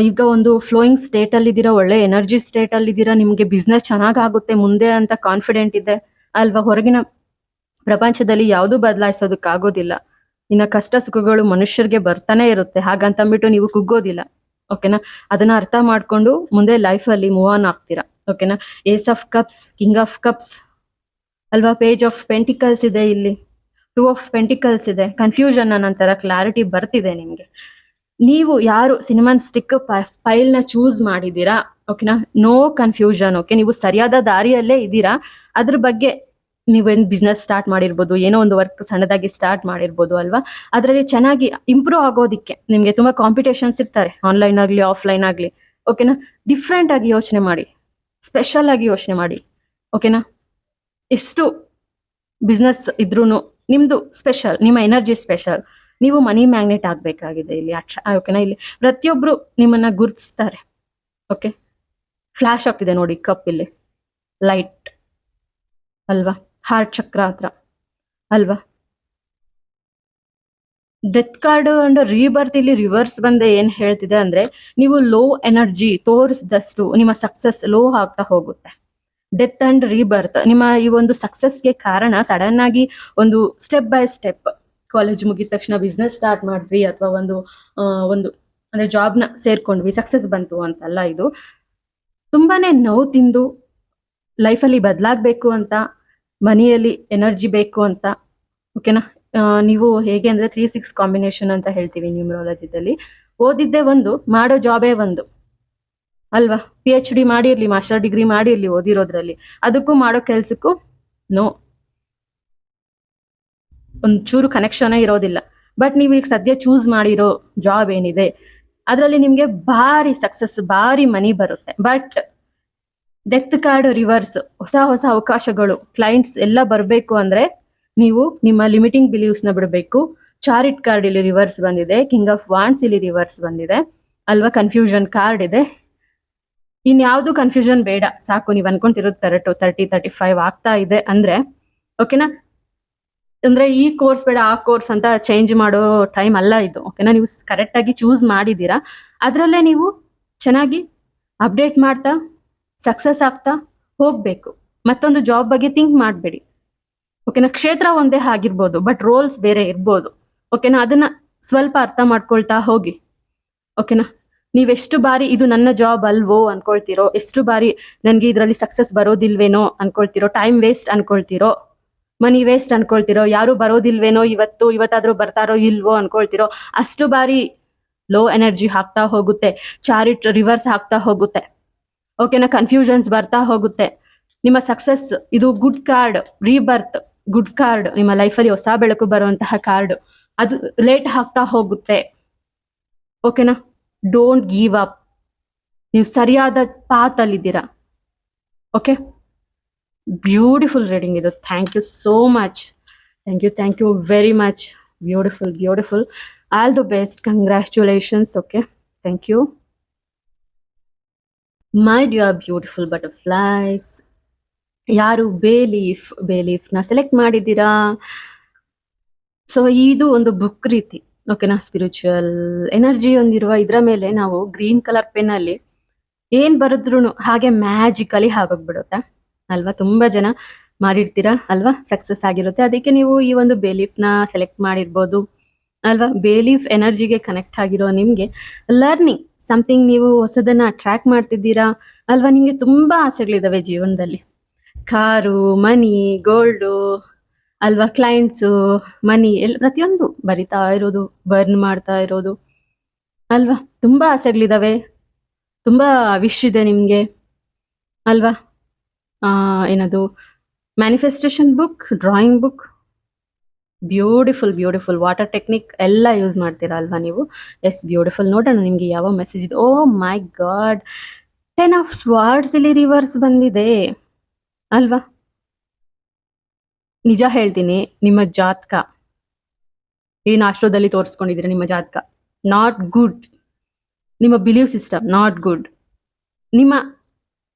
ಈಗ ಒಂದು ಫ್ಲೋಯಿಂಗ್ ಸ್ಟೇಟ್ ಅಲ್ಲಿ ಇದ್ದೀರಾ, ಒಳ್ಳೆ ಎನರ್ಜಿ ಸ್ಟೇಟ್ ಅಲ್ಲಿ ಇದ್ದೀರಾ, ನಿಮ್ಗೆ ಬಿಸ್ನೆಸ್ ಚೆನ್ನಾಗಾಗುತ್ತೆ ಮುಂದೆ ಅಂತ ಕಾನ್ಫಿಡೆಂಟ್ ಇದೆ ಅಲ್ವಾ. ಹೊರಗಿನ ಪ್ರಪಂಚದಲ್ಲಿ ಯಾವುದು ಬದಲಾಯಿಸೋದಕ್ಕಾಗೋದಿಲ್ಲ. ಇನ್ನ ಕಷ್ಟ ಸುಖಗಳು ಮನುಷ್ಯರಿಗೆ ಬರ್ತಾನೆ ಇರುತ್ತೆ, ಹಾಗಂತಂದ್ಬಿಟ್ಟು ನೀವು ಕುಗ್ಗೋದಿಲ್ಲ. ಓಕೆನಾ? ಅದನ್ನ ಅರ್ಥ ಮಾಡ್ಕೊಂಡು ಮುಂದೆ ಲೈಫಲ್ಲಿ ಮೂವ್ ಆನ್ ಆಗ್ತೀರಾ. ಓಕೆನಾ? Ace of cups, king of cups ಅಲ್ವಾ, ಪೇಜ್ ಆಫ್ ಪೆಂಟಿಕಲ್ಸ್ ಇದೆ ಇಲ್ಲಿ, ಟೂ ಆಫ್ ಪೆಂಟಿಕಲ್ಸ್ ಇದೆ. ಕನ್ಫ್ಯೂಷನ್ ನಂತರ ಕ್ಲಾರಿಟಿ ಬರ್ತಿದೆ ನಿಮ್ಗೆ. ನೀವು ಯಾರು ಸಿನಿಮನ್ ಸ್ಟಿಕ್ ಫೈಲ್ ನ ಚೂಸ್ ಮಾಡಿದೀರಾ, ಓಕೆನಾ, ನೋ ಕನ್ಫ್ಯೂಷನ್. ಓಕೆ, ನೀವು ಸರಿಯಾದ ದಾರಿಯಲ್ಲೇ ಇದ್ದೀರಾ. ಅದ್ರ ಬಗ್ಗೆ ನೀವೇನು ಬಿಸ್ನೆಸ್ ಸ್ಟಾರ್ಟ್ ಮಾಡಿರ್ಬೋದು, ಏನೋ ಒಂದು ವರ್ಕ್ ಸಣ್ಣದಾಗಿ ಸ್ಟಾರ್ಟ್ ಮಾಡಿರ್ಬೋದು ಅಲ್ವಾ, ಅದರಲ್ಲಿ ಚೆನ್ನಾಗಿ ಇಂಪ್ರೂವ್ ಆಗೋದಿಕ್ಕೆ ನಿಮಗೆ ತುಂಬಾ ಕಾಂಪಿಟೇಷನ್ಸ್ ಇರ್ತಾರೆ, ಆನ್ಲೈನ್ ಆಗಲಿ ಆಫ್ಲೈನ್ ಆಗಲಿ. ಓಕೆನಾ? ಡಿಫ್ರೆಂಟ್ ಆಗಿ ಯೋಚನೆ ಮಾಡಿ, ಸ್ಪೆಷಲ್ ಆಗಿ ಯೋಚನೆ ಮಾಡಿ. ಓಕೆನಾ? ಎಷ್ಟು ಬಿಸ್ನೆಸ್ ಇದ್ರೂ ನಿಮ್ದು ಸ್ಪೆಷಲ್, ನಿಮ್ಮ ಎನರ್ಜಿ ಸ್ಪೆಷಲ್. ನೀವು ಮನಿ ಮ್ಯಾಗ್ನೆಟ್ ಆಗಬೇಕಾಗಿದೆ ಇಲ್ಲಿ. ಓಕೆನಾ? ಇಲ್ಲಿ ಪ್ರತಿಯೊಬ್ರು ನಿಮ್ಮನ್ನ ಗುರುತಿಸ್ತಾರೆ. ಓಕೆ, ಫ್ಲಾಶ್ ಆಗ್ತಿದೆ ನೋಡಿ ಕಪ್ ಇಲ್ಲಿ, ಲೈಟ್ ಅಲ್ವಾ, ಹಾರ್ಟ್ ಚಕ್ರ ಹತ್ರ ಅಲ್ವಾ. ಡೆತ್ ಕಾರ್ಡ್ ಅಂಡ್ ರೀಬರ್ತ್ ಇಲ್ಲಿ ರಿವರ್ಸ್ ಬಂದೆ ಏನ್ ಹೇಳ್ತಿದೆ ಅಂದ್ರೆ, ನೀವು ಲೋ ಎನರ್ಜಿ ತೋರಿಸಿದಷ್ಟು ನಿಮ್ಮ ಸಕ್ಸಸ್ ಲೋ ಆಗ್ತಾ ಹೋಗುತ್ತೆ. ಡೆತ್ ಅಂಡ್ ರೀಬರ್ತ್ ನಿಮ್ಮ ಈ ಒಂದು ಸಕ್ಸಸ್ಗೆ ಕಾರಣ ಸಡನ್ ಆಗಿ ಒಂದು ಸ್ಟೆಪ್ ಬೈ ಸ್ಟೆಪ್, ಕಾಲೇಜ್ ಮುಗಿದ ತಕ್ಷಣ ಬಿಸ್ನೆಸ್ ಸ್ಟಾರ್ಟ್ ಮಾಡಿದ್ವಿ ಅಥವಾ ಒಂದು ಒಂದು ಅಂದ್ರೆ ಜಾಬ್ನ ಸೇರ್ಕೊಂಡ್ವಿ, ಸಕ್ಸಸ್ ಬಂತು ಅಂತಲ್ಲ. ಇದು ತುಂಬಾನೇ ನೋವು ತಿಂದು ಲೈಫಲ್ಲಿ ಬದಲಾಗಬೇಕು ಅಂತ, ಮನಿಯಲ್ಲಿ ಎನರ್ಜಿ ಬೇಕು ಅಂತ. ಓಕೆನಾ? ನೀವು ಹೇಗೆ ಅಂದ್ರೆ 3-6 ಕಾಂಬಿನೇಷನ್ ಅಂತ ಹೇಳ್ತೀವಿ ನ್ಯೂಮರಾಲಜಿದಲ್ಲಿ. ಓದಿದ್ದೇ ಒಂದು, ಮಾಡೋ ಜಾಬೇ ಒಂದು ಅಲ್ವಾ. PhD ಮಾಡಿರ್ಲಿ, ಮಾಸ್ಟರ್ ಡಿಗ್ರಿ ಮಾಡಿರ್ಲಿ ಓದಿರೋದ್ರಲ್ಲಿ, ಅದಕ್ಕೂ ಮಾಡೋ ಕೆಲ್ಸಕ್ಕೂ ನೋ, ಒಂಚೂರು ಕನೆಕ್ಷನ್ ಇರೋದಿಲ್ಲ. ಬಟ್ ನೀವು ಈಗ ಸದ್ಯ ಚೂಸ್ ಮಾಡಿರೋ ಜಾಬ್ ಏನಿದೆ ಅದರಲ್ಲಿ ನಿಮ್ಗೆ ಭಾರಿ ಸಕ್ಸಸ್, ಭಾರಿ ಮನಿ ಬರುತ್ತೆ. ಬಟ್ ಡೆತ್ ಕಾರ್ಡ್ ರಿವರ್ಸ್, ಹೊಸ ಹೊಸ ಅವಕಾಶಗಳು, ಕ್ಲೈಂಟ್ಸ್ ಎಲ್ಲ ಬರಬೇಕು ಅಂದ್ರೆ ನೀವು ನಿಮ್ಮ ಲಿಮಿಟಿಂಗ್ ಬಿಲೀವ್ಸ್ ನ ಬಿಡಬೇಕು. ಚಾರಿಟ್ ಕಾರ್ಡ್ ಇಲ್ಲಿ ರಿವರ್ಸ್ ಬಂದಿದೆ, ಕಿಂಗ್ ಆಫ್ ವಾಂಡ್ಸ್ ಇಲ್ಲಿ ರಿವರ್ಸ್ ಬಂದಿದೆ ಅಲ್ವಾ, ಕನ್ಫ್ಯೂಷನ್ ಕಾರ್ಡ್ ಇದೆ. ಇನ್ಯಾವುದು ಕನ್ಫ್ಯೂಷನ್ ಬೇಡ, ಸಾಕು. ನೀವು ಅನ್ಕೊಂತಿರೋದು ಕರೆಕ್ಟ್, 30-35 ಆಗ್ತಾ ಇದೆ ಅಂದ್ರೆ ಓಕೆನಾ. ಅಂದ್ರೆ ಈ ಕೋರ್ಸ್ ಬೇಡ ಆ ಕೋರ್ಸ್ ಅಂತ ಚೇಂಜ್ ಮಾಡೋ ಟೈಮ್ ಅಲ್ಲ ಇದು. ಓಕೆನಾ? ನೀವು ಕರೆಕ್ಟ್ ಆಗಿ ಚೂಸ್ ಮಾಡಿದೀರಾ, ಅದರಲ್ಲೇ ನೀವು ಚೆನ್ನಾಗಿ ಅಪ್ಡೇಟ್ ಮಾಡ್ತಾ ಸಕ್ಸಸ್ ಆಗ್ತಾ ಹೋಗ್ಬೇಕು. ಮತ್ತೊಂದು ಜಾಬ್ ಬಗ್ಗೆ ಥಿಂಕ್ ಮಾಡಬೇಡಿ. ಓಕೆನಾ? ಕ್ಷೇತ್ರ ಒಂದೇ ಆಗಿರ್ಬೋದು, ಬಟ್ ರೋಲ್ಸ್ ಬೇರೆ ಇರ್ಬೋದು. ಓಕೆನಾ? ಅದನ್ನ ಸ್ವಲ್ಪ ಅರ್ಥ ಮಾಡ್ಕೊಳ್ತಾ ಹೋಗಿ. ಓಕೆನಾ? ನೀವೆಷ್ಟು ಬಾರಿ ಇದು ನನ್ನ ಜಾಬ್ ಅಲ್ವೋ ಅನ್ಕೊಳ್ತಿರೋ, ಎಷ್ಟು ಬಾರಿ ನನ್ಗೆ ಇದರಲ್ಲಿ ಸಕ್ಸಸ್ ಬರೋದಿಲ್ವೇನೋ ಅನ್ಕೊಳ್ತಿರೋ, ಟೈಮ್ ವೇಸ್ಟ್ ಅನ್ಕೊಳ್ತಿರೋ, ಮನಿ ವೇಸ್ಟ್ ಅನ್ಕೊಳ್ತಿರೋ, ಯಾರು ಬರೋದಿಲ್ವೇನೋ, ಇವತ್ತಾದ್ರೂ ಬರ್ತಾರೋ ಇಲ್ವೋ ಅನ್ಕೊಳ್ತಿರೋ, ಅಷ್ಟು ಬಾರಿ ಲೋ ಎನರ್ಜಿ ಹಾಕ್ತಾ ಹೋಗುತ್ತೆ, ಚಾರಿಟ್ ರಿವರ್ಸ್ ಆಗ್ತಾ ಹೋಗುತ್ತೆ. ಓಕೆನಾ? ಕನ್ಫ್ಯೂಷನ್ಸ್ ಬರ್ತಾ ಹೋಗುತ್ತೆ. ನಿಮ್ಮ ಸಕ್ಸಸ್ ಇದು good card, rebirth good card, ನಿಮ್ಮ ಲೈಫಲ್ಲಿ ಹೊಸ ಬೆಳಕು ಬರುವಂತಹ ಕಾರ್ಡ್, ಅದು ಲೇಟ್ ಆಗ್ತಾ ಹೋಗುತ್ತೆ. ಓಕೆನಾ? ಡೋಂಟ್ ಗಿವ್ ಅಪ್, ನೀವು ಸರಿಯಾದ ಪಾತ್ ಅಲ್ಲಿದ್ದೀರಾ. ಓಕೆ, ಬ್ಯೂಟಿಫುಲ್ ರೀಡಿಂಗ್ ಇದು. Thank you so much. Thank you very much. Beautiful. All the best, congratulations. Okay, thank you my dear beautiful butterflies. ಯಾರು ಬೇಲೀಫ್ನ ಸೆಲೆಕ್ಟ್ ಮಾಡಿದ್ದೀರಾ? ಸೊ ಇದು ಒಂದು ಬುಕ್ ರೀತಿ. ಓಕೆನಾ? ಸ್ಪಿರಿಚುವಲ್ ಎನರ್ಜಿ ಹೊಂದಿರುವ ಇದರ ಮೇಲೆ ನಾವು ಗ್ರೀನ್ ಕಲರ್ ಪೆನ್ ಅಲ್ಲಿ ಏನ್ ಬರೆದ್ರು ಹಾಗೆ ಮ್ಯಾಜಿಕಲಿ ಆಗೋಗ್ಬಿಡುತ್ತೆ ಅಲ್ವಾ. ತುಂಬಾ ಜನ ಮಾಡಿರ್ತೀರಾ ಅಲ್ವಾ, ಸಕ್ಸಸ್ ಆಗಿರುತ್ತೆ. ಅದಕ್ಕೆ ನೀವು ಈ ಒಂದು ಬೇಲೀಫ್ನ ಸೆಲೆಕ್ಟ್ ಮಾಡಿರ್ಬೋದು ಅಲ್ವಾ. ಬೇಲೀಫ್ ಎನರ್ಜಿಗೆ ಕನೆಕ್ಟ್ ಆಗಿರೋ ನಿಮ್ಗೆ ಲರ್ನಿಂಗ್ ಸಮಥಿಂಗ್, ನೀವು ಹೊಸದನ್ನ ಅಟ್ರಾಕ್ಟ್ ಮಾಡ್ತಿದ್ದೀರಾ ಅಲ್ವಾ. ನಿಮ್ಗೆ ತುಂಬಾ ಆಸೆಗಳಿದಾವೆ ಜೀವನದಲ್ಲಿ, ಕಾರು, ಮನಿ, ಗೋಲ್ಡು ಅಲ್ವಾ, ಕ್ಲೈಂಟ್ಸು, ಮನಿ, ಪ್ರತಿಯೊಂದು ಬರಿತಾ ಇರೋದು, ಬರ್ನ್ ಮಾಡ್ತಾ ಇರೋದು ಅಲ್ವಾ. ತುಂಬಾ ಆಸೆಗಳಿದಾವೆ, ತುಂಬಾ ವಿಶ್ ಇದೆ ನಿಮ್ಗೆ ಅಲ್ವಾ. ಏನದು manifestation book, drawing book, beautiful water technique ಎಲ್ಲ ಯೂಸ್ ಮಾಡ್ತೀರಾ ಅಲ್ವಾ ನೀವು. Yes, beautiful. ನೋಡೋಣ ನಿಮ್ಗೆ ಯಾವ ಮೆಸೇಜ್ ಇದೆ. ಓ ಮೈ ಗಾಡ್, 10 ಆಫ್ ಸ್ವಾರ್ಡ್ಸ್ ಇಲ್ಲಿ ರಿವರ್ಸ್ ಬಂದಿದೆ ಅಲ್ವಾ. ನಿಜ ಹೇಳ್ತೀನಿ, ನಿಮ್ಮ ಜಾತಕ ಏನ್ ಆಶ್ರದಲ್ಲಿ ತೋರಿಸ್ಕೊಂಡಿದ್ದೀರಾ, ನಿಮ್ಮ ಜಾತಕ ನಾಟ್ ಗುಡ್. ನಿಮ್ಮ ಬಿಲೀವ್ ಸಿಸ್ಟಮ್ ನಾಟ್ ಗುಡ್. ನಿಮ್ಮ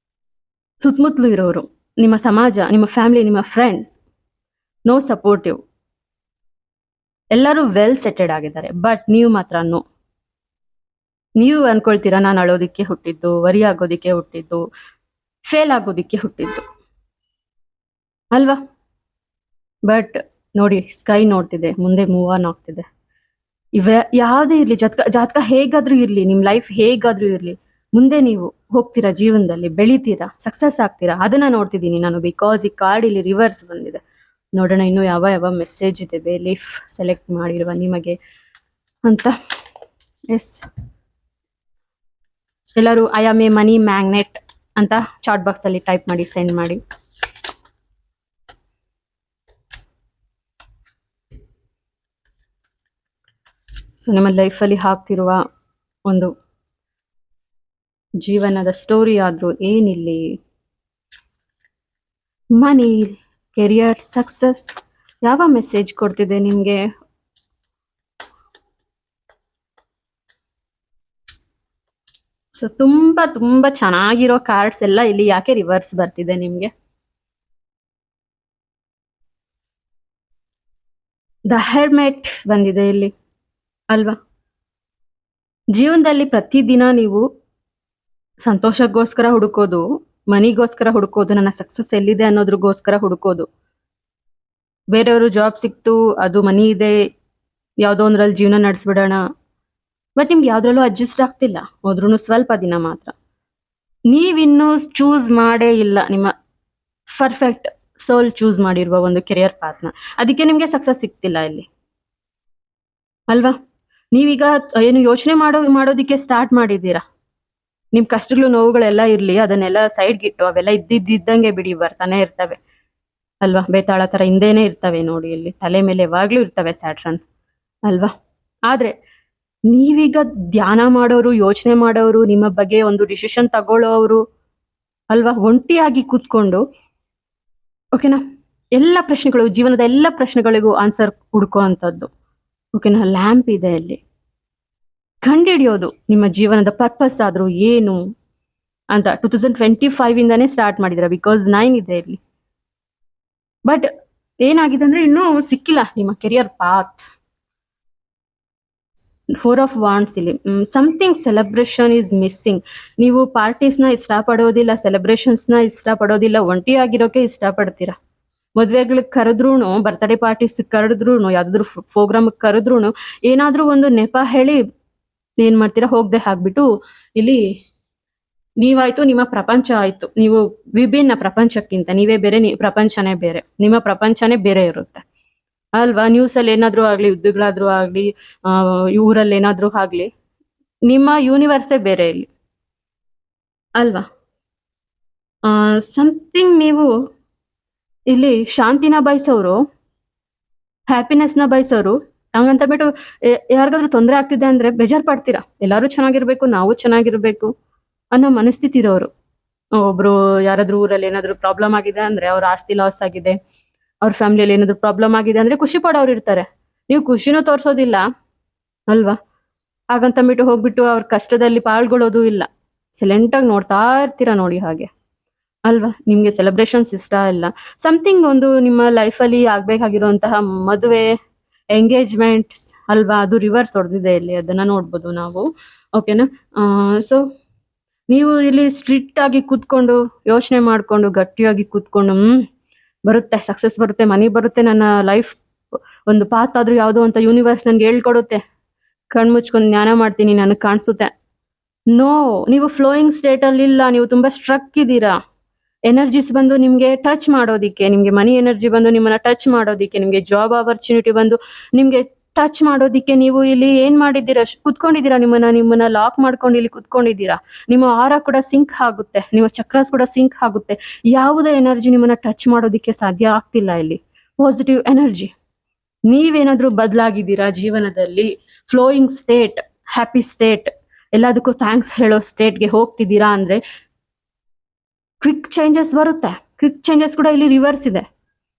ಸುತ್ತಮುತ್ತಲು ಇರೋರು, ನಿಮ್ಮ ಸಮಾಜ, ನಿಮ್ಮ ಫ್ಯಾಮಿಲಿ, ನಿಮ್ಮ ಫ್ರೆಂಡ್ಸ್ ನೋ ಸಪೋರ್ಟಿವ್. ಎಲ್ಲರೂ ವೆಲ್ ಸೆಟೆಡ್ ಆಗಿದ್ದಾರೆ, ಬಟ್ ನೀವು ಮಾತ್ರ ನೋ. ನೀವು ಅನ್ಕೊಳ್ತೀರಾ ನಾನು ಅಳೋದಿಕ್ಕೆ ಹುಟ್ಟಿದ್ದು, ವರಿ ಆಗೋದಿಕ್ಕೆ ಹುಟ್ಟಿದ್ದು, ಫೇಲ್ ಆಗೋದಿಕ್ಕೆ ಹುಟ್ಟಿದ್ದು ಅಲ್ವಾ. ಬಟ್ ನೋಡಿ, ಸ್ಕೈ ನೋಡ್ತಿದೆ, ಮುಂದೆ ಮೂವ್ ಆನ್ ಆಗ್ತಿದೆ. ಇವೆ ಯಾವುದೇ ಇರಲಿ, ಜಾತಕ ಹೇಗಾದ್ರೂ ಇರಲಿ, ನಿಮ್ಮ ಲೈಫ್ ಹೇಗಾದ್ರೂ ಇರಲಿ, ಮುಂದೆ ನೀವು ಹೋಗ್ತೀರಾ, ಜೀವನದಲ್ಲಿ ಬೆಳಿತೀರಾ, ಸಕ್ಸಸ್ ಆಗ್ತೀರಾ, ಅದನ್ನ ನೋಡ್ತಿದ್ದೀನಿ ನಾನು. ಬಿಕಾಸ್ ಈ ಕಾರ್ಡ್ ಇಲ್ಲಿ ರಿವರ್ಸ್ ಬಂದಿದೆ. ನೋಡೋಣ ಇನ್ನು ಯಾವ ಯಾವ ಮೆಸೇಜ್ ಇದೆ ಲೀಫ್ ಸೆಲೆಕ್ಟ್ ಮಾಡಿರುವ ನಿಮಗೆ ಅಂತ. ಎಸ್, ಎಲ್ಲರೂ I am A money magnet ಅಂತ ಚಾಟ್ ಬಾಕ್ಸ್ ಅಲ್ಲಿ ಟೈಪ್ ಮಾಡಿ, ಸೆಂಡ್ ಮಾಡಿ. ಸೊ ನಿಮ್ಮ ಲೈಫಲ್ಲಿ ಆಗ್ತಿರುವ ಒಂದು ಜೀವನದ ಸ್ಟೋರಿ ಆದ್ರೂ ಏನಿಲ್ಲಿ, ಮನಿ, ಕೆರಿಯರ್, ಸಕ್ಸಸ್ ಯಾವ ಮೆಸೇಜ್ ಕೊಡ್ತಿದೆ ನಿಮ್ಗೆ? ಸೊ ತುಂಬಾ ತುಂಬಾ ಚೆನ್ನಾಗಿರೋ ಕಾರ್ಡ್ಸ್ ಎಲ್ಲ ಇಲ್ಲಿ ಯಾಕೆ ರಿವರ್ಸ್ ಬರ್ತಿದೆ ನಿಮ್ಗೆ? ದ ಹೆರ್ಮೆಟ್ ಬಂದಿದೆ ಇಲ್ಲಿ ಅಲ್ವಾ? ಜೀವನದಲ್ಲಿ ಪ್ರತಿದಿನ ನೀವು ಸಂತೋಷಕ್ಕೋಸ್ಕರ ಹುಡುಕೋದು, ಮನಿಗೋಸ್ಕರ ಹುಡುಕೋದು, ನನ್ನ ಸಕ್ಸಸ್ ಎಲ್ಲಿದೆ ಅನ್ನೋದ್ರಗೋಸ್ಕರ ಹುಡುಕೋದು. ಬೇರೆಯವರು ಜಾಬ್ ಸಿಕ್ತು, ಅದು ಮನಿ ಇದೆ, ಯಾವುದೋ ಒಂದ್ರಲ್ಲಿ ಜೀವನ ನಡೆಸ್ಬಿಡೋಣ, ಬಟ್ ನಿಮ್ಗೆ ಯಾವ್ದ್ರಲ್ಲೂ ಅಡ್ಜಸ್ಟ್ ಆಗ್ತಿಲ್ಲ, ಹೋದ್ರೂ ಸ್ವಲ್ಪ ದಿನ ಮಾತ್ರ. ನೀವಿನ್ನೂ ಚೂಸ್ ಮಾಡೇ ಇಲ್ಲ ನಿಮ್ಮ ಪರ್ಫೆಕ್ಟ್ ಸೋಲ್ ಚೂಸ್ ಮಾಡಿರುವ ಒಂದು ಕೆರಿಯರ್ ಪಾತ್ನ, ಅದಕ್ಕೆ ನಿಮ್ಗೆ ಸಕ್ಸಸ್ ಸಿಗ್ತಿಲ್ಲ ಇಲ್ಲಿ ಅಲ್ವಾ? ನೀವೀಗ ಏನು ಯೋಚನೆ ಮಾಡೋದಿಕ್ಕೆ ಸ್ಟಾರ್ಟ್ ಮಾಡಿದ್ದೀರಾ. ನಿಮ್ ಕಷ್ಟಗಳು ನೋವುಗಳೆಲ್ಲ ಇರ್ಲಿ, ಅದನ್ನೆಲ್ಲ ಸೈಡ್ಗಿಟ್ಟು ಅವೆಲ್ಲ ಇದ್ದಿದ್ದಂಗೆ ಬಿಡಿ, ಬರ್ತಾನೆ ಇರ್ತವೆ ಅಲ್ವಾ? ಬೇತಾಳ ತರ ಹಿಂದೇನೆ ಇರ್ತವೆ ನೋಡಿ, ಇಲ್ಲಿ ತಲೆ ಮೇಲೆ ಯಾವಾಗ್ಲೂ ಇರ್ತವೆ ಸ್ಯಾಟ್ರನ್ ಅಲ್ವಾ? ಆದ್ರೆ ನೀವೀಗ ಧ್ಯಾನ ಮಾಡೋರು, ಯೋಚನೆ ಮಾಡೋರು, ನಿಮ್ಮ ಬಗ್ಗೆ ಒಂದು ಡಿಸಿಷನ್ ತಗೊಳ್ಳೋರು ಅಲ್ವಾ, ಒಂಟಿಯಾಗಿ ಕೂತ್ಕೊಂಡು, ಓಕೆನಾ, ಎಲ್ಲ ಪ್ರಶ್ನೆಗಳು, ಜೀವನದ ಎಲ್ಲ ಪ್ರಶ್ನೆಗಳಿಗೂ ಆನ್ಸರ್ ಹುಡ್ಕೋ ಅಂತದ್ದು, ಓಕೆನಾ. ಲ್ಯಾಂಪ್ ಇದೆ ಅಲ್ಲಿ, ಕಂಡುಹಿಡಿಯೋದು ನಿಮ್ಮ ಜೀವನದ ಪರ್ಪಸ್ ಆದ್ರೂ ಏನು ಅಂತ 2025 ಇಂದಾನೇ ಸ್ಟಾರ್ಟ್ ಮಾಡಿದ್ರ, ಬಿಕಾಸ್ 9 ಇದೆ ಇಲ್ಲಿ. ಬಟ್ ಏನಾಗಿದೆ ಅಂದ್ರೆ ಇನ್ನೂ ಸಿಕ್ಕಿಲ್ಲ ನಿಮ್ಮ ಕೆರಿಯರ್ ಪಾತ್. 4 ಆಫ್ ವಾಂಡ್ಸ್ ಇಲ್ಲಿ, ಸಮಥಿಂಗ್ ಸೆಲೆಬ್ರೇಷನ್ ಈಸ್ ಮಿಸ್ಸಿಂಗ್. ನೀವು ಪಾರ್ಟೀಸ್ನ ಇಷ್ಟಪಡೋದಿಲ್ಲ, ಸೆಲೆಬ್ರೇಷನ್ಸ್ನ ಇಷ್ಟಪಡೋದಿಲ್ಲ, ಒಂಟಿಯಾಗಿರೋಕೆ ಇಷ್ಟಪಡ್ತೀರಾ. ಮದ್ವೆಗಳಿಗೆ ಕರೆದ್ರೂನು, ಬರ್ತ್ಡೇ ಪಾರ್ಟೀಸ್ ಕರೆದ್ರೂನು, ಯಾವ್ದಾದ್ರು ಪ್ರೋಗ್ರಾಮ್ ಕರೆದ್ರೂನು ಏನಾದ್ರೂ ಒಂದು ನೆಪ ಹೇಳಿ ಏನ್ ಮಾಡ್ತೀರಾ, ಹೋಗದೆ ಹಾಕ್ಬಿಟ್ಟು ಇಲ್ಲಿ ನೀವಾಯ್ತು, ನಿಮ್ಮ ಪ್ರಪಂಚ ಆಯ್ತು. ನೀವು ವಿಭಿನ್ನ ಪ್ರಪಂಚಕ್ಕಿಂತ ನೀವೇ ಬೇರೆ, ಪ್ರಪಂಚನೇ ಬೇರೆ, ನಿಮ್ಮ ಪ್ರಪಂಚನೇ ಬೇರೆ ಇರುತ್ತೆ ಅಲ್ವಾ? ನ್ಯೂಸ್ ಅಲ್ಲಿ ಏನಾದ್ರೂ ಆಗ್ಲಿ, ಯುದ್ಧಗಳಾದ್ರೂ ಆಗ್ಲಿ, ಊರಲ್ಲಿ ಏನಾದ್ರೂ ಆಗ್ಲಿ, ನಿಮ್ಮ ಯೂನಿವರ್ಸೇ ಬೇರೆ ಇಲ್ಲಿ ಅಲ್ವಾ? ಸಮಥಿಂಗ್ ನೀವು ಇಲ್ಲಿ ಶಾಂತಿನ ಬಯಸೋರು, ಹ್ಯಾಪಿನೆಸ್ನ ಬಯಸೋರು, ಹಂಗಂತ ಬಿಟ್ಟು ಯಾರಿಗಾದ್ರೂ ತೊಂದರೆ ಆಗ್ತಿದೆ ಅಂದ್ರೆ ಬೇಜಾರ್ ಪಡ್ತೀರಾ. ಎಲ್ಲಾರು ಚೆನ್ನಾಗಿರ್ಬೇಕು, ನಾವು ಚೆನ್ನಾಗಿರ್ಬೇಕು ಅನ್ನೋ ಮನಸ್ಥಿತಿ ಇರೋರು. ಒಬ್ರು ಯಾರಾದ್ರೂ ಊರಲ್ಲಿ ಏನಾದ್ರು ಪ್ರಾಬ್ಲಮ್ ಆಗಿದೆ ಅಂದ್ರೆ, ಅವ್ರ ಆಸ್ತಿ ಲಾಸ್ ಆಗಿದೆ, ಅವ್ರ ಫ್ಯಾಮಿಲಿಯಲ್ಲಿ ಏನಾದ್ರು ಪ್ರಾಬ್ಲಮ್ ಆಗಿದೆ ಅಂದ್ರೆ ಖುಷಿ ಪಡೋರು ಇರ್ತಾರೆ. ನೀವು ಖುಷಿನೂ ತೋರ್ಸೋದಿಲ್ಲ ಅಲ್ವಾ? ಹಾಗಂತಂದ್ಬಿಟ್ಟು ಹೋಗ್ಬಿಟ್ಟು ಅವ್ರ ಕಷ್ಟದಲ್ಲಿ ಪಾಲ್ಗೊಳ್ಳೋದು ಇಲ್ಲ, ಸೈಲೆಂಟಾಗಿ ನೋಡ್ತಾ ಇರ್ತೀರಾ ನೋಡಿ ಹಾಗೆ ಅಲ್ವಾ? ನಿಮ್ಗೆ ಸೆಲೆಬ್ರೇಷನ್ಸ್ ಇಷ್ಟ ಇಲ್ಲ. ಸಮಥಿಂಗ್ ಒಂದು ನಿಮ್ಮ ಲೈಫಲ್ಲಿ ಆಗ್ಬೇಕಾಗಿರುವಂತಹ ಮದುವೆ, ಎಂಗೇಜ್ಮೆಂಟ್ಸ್ ಅಲ್ವಾ, ಅದು ರಿವರ್ಸ್ ಹೊಡೆದಿದೆ ಇಲ್ಲಿ, ಅದನ್ನ ನೋಡ್ಬೋದು ನಾವು, ಓಕೆನಾ. ಸೊ ನೀವು ಇಲ್ಲಿ ಸ್ಟ್ರಿಕ್ಟ್ ಆಗಿ ಕೂತ್ಕೊಂಡು ಯೋಚನೆ ಮಾಡ್ಕೊಂಡು, ಗಟ್ಟಿಯಾಗಿ ಕೂತ್ಕೊಂಡು, ಬರುತ್ತೆ ಸಕ್ಸಸ್, ಬರುತ್ತೆ ಮನಿ, ಬರುತ್ತೆ, ನನ್ನ ಲೈಫ್ ಒಂದು ಪಾತ್ ಆದ್ರೂ ಯಾವುದೋ ಅಂತ ಯೂನಿವರ್ಸ್ ನನ್ಗೆ ಹೇಳ್ಕೊಡುತ್ತೆ, ಕಣ್ಮುಚ್ಕೊಂಡು ಜ್ಞಾನ ಮಾಡ್ತೀನಿ, ನನಗೆ ಕಾಣಿಸುತ್ತೆ. ನೋ, ನೀವು ಫ್ಲೋಯಿಂಗ್ ಸ್ಟೇಟ್ ಅಲ್ಲಿ ಇಲ್ಲ, ನೀವು ತುಂಬಾ ಸ್ಟ್ರಕ್ ಇದ್ದೀರಾ. ಎನರ್ಜೀಸ್ ಬಂದು ನಿಮ್ಗೆ ಟಚ್ ಮಾಡೋದಿಕ್ಕೆ, ನಿಮ್ಗೆ ಮನಿ ಎನರ್ಜಿ ಬಂದು ನಿಮ್ಮನ್ನ ಟಚ್ ಮಾಡೋದಿಕ್ಕೆ, ನಿಮ್ಗೆ ಜಾಬ್ ಆಪರ್ಚುನಿಟಿ ಬಂದು ನಿಮ್ಗೆ ಟಚ್ ಮಾಡೋದಿಕ್ಕೆ ನೀವು ಇಲ್ಲಿ ಏನ್ ಮಾಡಿದ್ದೀರಾ, ಕುತ್ಕೊಂಡಿದ್ದೀರಾ, ನಿಮ್ಮನ್ನ ಲಾಕ್ ಮಾಡ್ಕೊಂಡು ಇಲ್ಲಿ ಕುತ್ಕೊಂಡಿದ್ದೀರಾ. ನಿಮ್ಮ ಆರಾ ಕೂಡ ಸಿಂಕ್ ಆಗುತ್ತೆ, ನಿಮ್ಮ ಚಕ್ರಾಸ್ ಕೂಡ ಸಿಂಕ್ ಆಗುತ್ತೆ. ಯಾವುದೇ ಎನರ್ಜಿ ನಿಮ್ಮನ್ನ ಟಚ್ ಮಾಡೋದಿಕ್ಕೆ ಸಾಧ್ಯ ಆಗ್ತಿಲ್ಲ ಇಲ್ಲಿ. Positive energy. ನೀವೇನಾದ್ರೂ ಬದಲಾಗಿದ್ದೀರಾ ಜೀವನದಲ್ಲಿ, ಫ್ಲೋಯಿಂಗ್ ಸ್ಟೇಟ್, ಹ್ಯಾಪಿ ಸ್ಟೇಟ್, ಎಲ್ಲದಕ್ಕೂ ಥ್ಯಾಂಕ್ಸ್ ಹೇಳೋ ಸ್ಟೇಟ್ಗೆ ಹೋಗ್ತಿದ್ದೀರಾ ಅಂದ್ರೆ ಕ್ವಿಕ್ ಚೇಂಜಸ್ ಬರುತ್ತೆ. ಕ್ವಿಕ್ ಚೇಂಜಸ್ ಕೂಡ ಇಲ್ಲಿ ರಿವರ್ಸ್ ಇದೆ.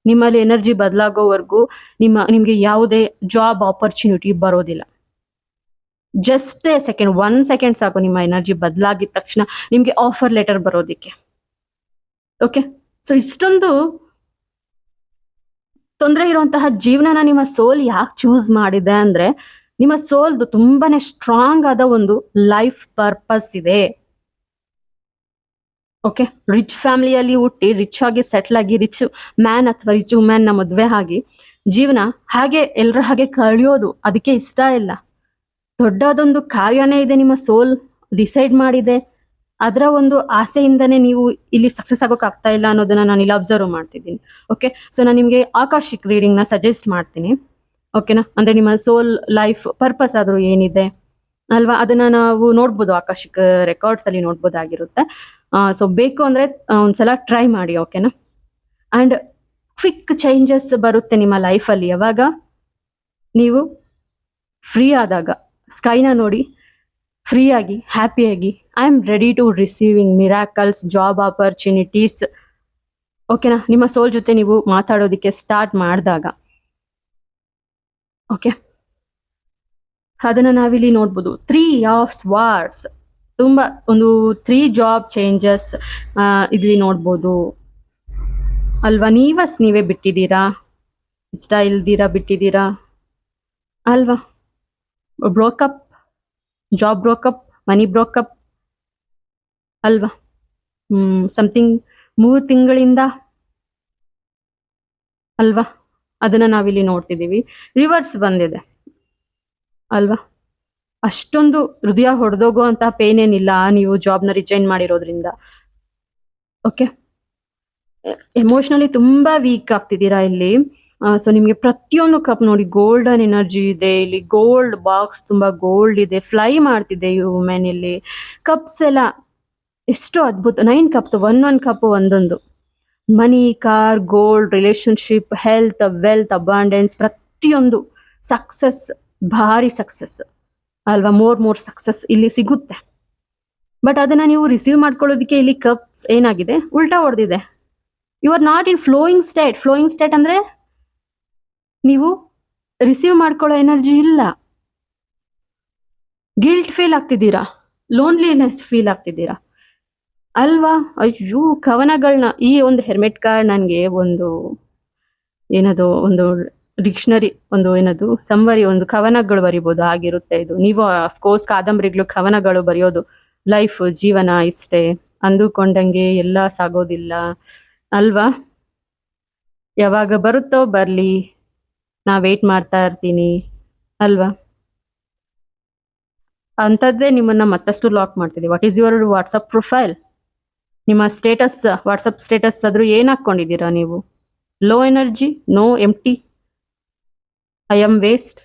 ನಿಮ್ಮಲ್ಲಿ ಎನರ್ಜಿ ಬದಲಾಗೋವರೆಗೂ ನಿಮ್ಗೆ ಯಾವುದೇ ಜಾಬ್ ಆಪರ್ಚುನಿಟಿ ಬರೋದಿಲ್ಲ. ಜಸ್ಟ್ ಸೆಕೆಂಡ್, 1 ಸೆಕೆಂಡ್ ಸಾಕು ನಿಮ್ಮ ಎನರ್ಜಿ ಬದಲಾಗಿದ ತಕ್ಷಣ ನಿಮ್ಗೆ ಆಫರ್ ಲೆಟರ್ ಬರೋದಿಕ್ಕೆ. ಓಕೆ, ಸೊ ಇಷ್ಟೊಂದು ತೊಂದರೆ ಇರುವಂತಹ ಜೀವನನ ನಿಮ್ಮ ಸೋಲ್ ಯಾಕೆ ಚೂಸ್ ಮಾಡಿದೆ ಅಂದ್ರೆ, ನಿಮ್ಮ ಸೋಲ್ದು ತುಂಬಾನೇ ಸ್ಟ್ರಾಂಗ್ ಆದ ಒಂದು ಲೈಫ್ ಪರ್ಪಸ್ ಇದೆ. ಓಕೆ, ರಿಚ್ ಫ್ಯಾಮಿಲಿಯಲ್ಲಿ ಹುಟ್ಟಿ ರಿಚ್ ಆಗಿ ಸೆಟ್ಲ್ ಆಗಿ ರಿಚ್ ಮ್ಯಾನ್ ಅಥವಾ ರಿಚ್ ವುಮೆನ್ ನ ಮದುವೆ ಆಗಿ ಜೀವನ ಹಾಗೆ ಎಲ್ಲರ ಹಾಗೆ ಕಳೆಯೋದು ಅದಕ್ಕೆ ಇಷ್ಟ ಇಲ್ಲ. ದೊಡ್ಡದೊಂದು ಕಾರ್ಯನೇ ಇದೆ, ನಿಮ್ಮ ಸೋಲ್ ಡಿಸೈಡ್ ಮಾಡಿದೆ, ಅದರ ಒಂದು ಆಸೆಯಿಂದನೇ ನೀವು ಇಲ್ಲಿ ಸಕ್ಸಸ್ ಆಗೋಕೆ ಆಗ್ತಾ ಇಲ್ಲ ಅನ್ನೋದನ್ನ ನಾನು ಇಲ್ಲಿ ಅಬ್ಸರ್ವ್ ಮಾಡ್ತಿದ್ದೀನಿ. ಓಕೆ, ಸೊ ನಾನು ನಿಮಗೆ ಆಕಾಶಿಕ್ ರೀಡಿಂಗ್ ನ ಸಜೆಸ್ಟ್ ಮಾಡ್ತೀನಿ. ಓಕೆನಾ, ಅಂದ್ರೆ ನಿಮ್ಮ ಸೋಲ್ ಲೈಫ್ ಪರ್ಪಸ್ ಆದ್ರೂ ಏನಿದೆ ಅಲ್ವಾ, ಅದನ್ನ ನಾವು ನೋಡ್ಬೋದು, ಆಕಾಶಿಕ್ ರೆಕಾರ್ಡ್ಸ್ ಅಲ್ಲಿ ನೋಡ್ಬೋದಾಗಿರುತ್ತೆ. ಸೊ ಬೇಕು ಅಂದ್ರೆ ಒಂದ್ಸಲ ಟ್ರೈ ಮಾಡಿ. ಓಕೆನಾ, ಅಂಡ್ ಕ್ವಿಕ್ ಚೇಂಜಸ್ ಬರುತ್ತೆ ನಿಮ್ಮ ಲೈಫಲ್ಲಿ ಯಾವಾಗ ನೀವು ಫ್ರೀ ಆದಾಗ. ಸ್ಕೈನ ನೋಡಿ, ಫ್ರೀ ಆಗಿ ಹ್ಯಾಪಿಯಾಗಿ I am ready to receiving miracles, job opportunities. ಓಕೆನಾ, ನಿಮ್ಮ ಸೋಲ್ ಜೊತೆ ನೀವು ಮಾತಾಡೋದಕ್ಕೆ ಸ್ಟಾರ್ಟ್ ಮಾಡಿದಾಗ ಓಕೆ, ಅದನ್ನ ನಾವಿಲ್ಲಿ ನೋಡ್ಬೋದು. 3 ಆಫ್ ಸ್ವಾರ್ಡ್ಸ್, ತುಂಬಾ ಒಂದು 3 ಜಾಬ್ ಚೇಂಜಸ್ ಇಲ್ಲಿ ನೋಡ್ಬೋದು ಅಲ್ವಾ. ನೀವೇ ಬಿಟ್ಟಿದ್ದೀರಾ, ಇಷ್ಟ ಇಲ್ದಿರಾ ಬಿಟ್ಟಿದ್ದೀರಾ ಅಲ್ವಾ. ಬ್ರೋಕಪ್, ಜಾಬ್ ಬ್ರೋಕಪ್, ಮನಿ ಬ್ರೋಕಪ್ ಅಲ್ವಾ. ಸಮಥಿಂಗ್ 3 ತಿಂಗಳಿಂದ ಅಲ್ವಾ, ಅದನ್ನ ನಾವಿಲ್ಲಿ ನೋಡ್ತಿದ್ದೀವಿ. ರಿವರ್ಸ್ ಬಂದಿದೆ ಅಲ್ವಾ. ಅಷ್ಟೊಂದು ಹೃದಯ ಹೊಡೆದೋಗೋ ಅಂತ ಪೇನ್ ಏನಿಲ್ಲ ನೀವು ಜಾಬ್ನ ರಿಜೈನ್ ಮಾಡಿರೋದ್ರಿಂದ. ಓಕೆ, ಎಮೋಷನಲಿ ತುಂಬಾ ವೀಕ್ ಆಗ್ತಿದ್ದೀರಾ ಇಲ್ಲಿ. ಸೊ ನಿಮ್ಗೆ ಪ್ರತಿಯೊಂದು ಕಪ್ ನೋಡಿ ಗೋಲ್ಡನ್ ಎನರ್ಜಿ ಇದೆ ಇಲ್ಲಿ. ಗೋಲ್ಡ್ ಬಾಕ್ಸ್, ತುಂಬಾ ಗೋಲ್ಡ್ ಇದೆ, ಫ್ಲೈ ಮಾಡ್ತಿದೆ ಈ ವುಮೆನ್ ಇಲ್ಲಿ. ಕಪ್ಸ್ ಎಲ್ಲ ಎಷ್ಟು ಅದ್ಭುತ, 9 ಕಪ್ಸ್, ಒಂದೊಂದು ಕಪ್ ಒಂದೊಂದು. Money, car, gold, relationship, health, wealth, abundance, ಪ್ರತಿಯೊಂದು ಸಕ್ಸಸ್, ಭಾರಿ ಸಕ್ಸಸ್ ಅಲ್ವಾ. ಮೋರ್ ಸಕ್ಸಸ್ ಇಲ್ಲಿ ಸಿಗುತ್ತೆ. ಬಟ್ ಅದನ್ನ ನೀವು ರಿಸೀವ್ ಮಾಡ್ಕೊಳ್ಳೋದಕ್ಕೆ ಇಲ್ಲಿ ಕಪ್ಸ್ ಏನಾಗಿದೆ, ಉಲ್ಟಾ ಹೊಡೆದಿದೆ. You are not in flowing state. Flowing state ಅಂದ್ರೆ ನೀವು ರಿಸೀವ್ ಮಾಡ್ಕೊಳ್ಳೋ ಎನರ್ಜಿ ಇಲ್ಲ. ಗಿಲ್ಟ್ ಫೀಲ್ ಆಗ್ತಿದ್ದೀರಾ, ಲೋನ್ಲಿನೆಸ್ ಫೀಲ್ ಆಗ್ತಿದ್ದೀರಾ ಅಲ್ವಾ. ಅಯ್ಯೋ, ಕವನಗಳನ್ನ, ಈ ಒಂದು ಹೆರ್ಮೆಟ್ ಕಾರ್ಡ್ ನನಗೆ ಒಂದು ಏನದು, ಒಂದು ಡಿಕ್ಷನರಿ, ಒಂದು ಏನದು ಸಂವರಿ, ಒಂದು ಕವನಗಳು ಬರಿಬೋದು ಆಗಿರುತ್ತೆ ಇದು. ನೀವು ಅಫ್ಕೋರ್ಸ್ ಕಾದಂಬರಿಗಳು, ಕವನಗಳು ಬರೆಯೋದು. ಲೈಫ್, ಜೀವನ ಇಷ್ಟೇ, ಅಂದುಕೊಂಡಂಗೆ ಎಲ್ಲ ಸಾಗೋದಿಲ್ಲ ಅಲ್ವಾ. ಯಾವಾಗ ಬರುತ್ತೋ ಬರ್ಲಿ, ನಾ ವೇಟ್ ಮಾಡ್ತಾ ಇರ್ತೀನಿ ಅಲ್ವಾ. ಅಂಥದ್ದೇ ನಿಮ್ಮನ್ನ ಮತ್ತಷ್ಟು ಲಾಕ್ ಮಾಡ್ತಿದೆ. What is your WhatsApp profile? ನಿಮ್ಮ ಸ್ಟೇಟಸ್, ವಾಟ್ಸಪ್ ಸ್ಟೇಟಸ್ ಆದ್ರೂ ಏನ್ ಹಾಕೊಂಡಿದ್ದೀರಾ ನೀವು? Low energy, no, empty, I am waste,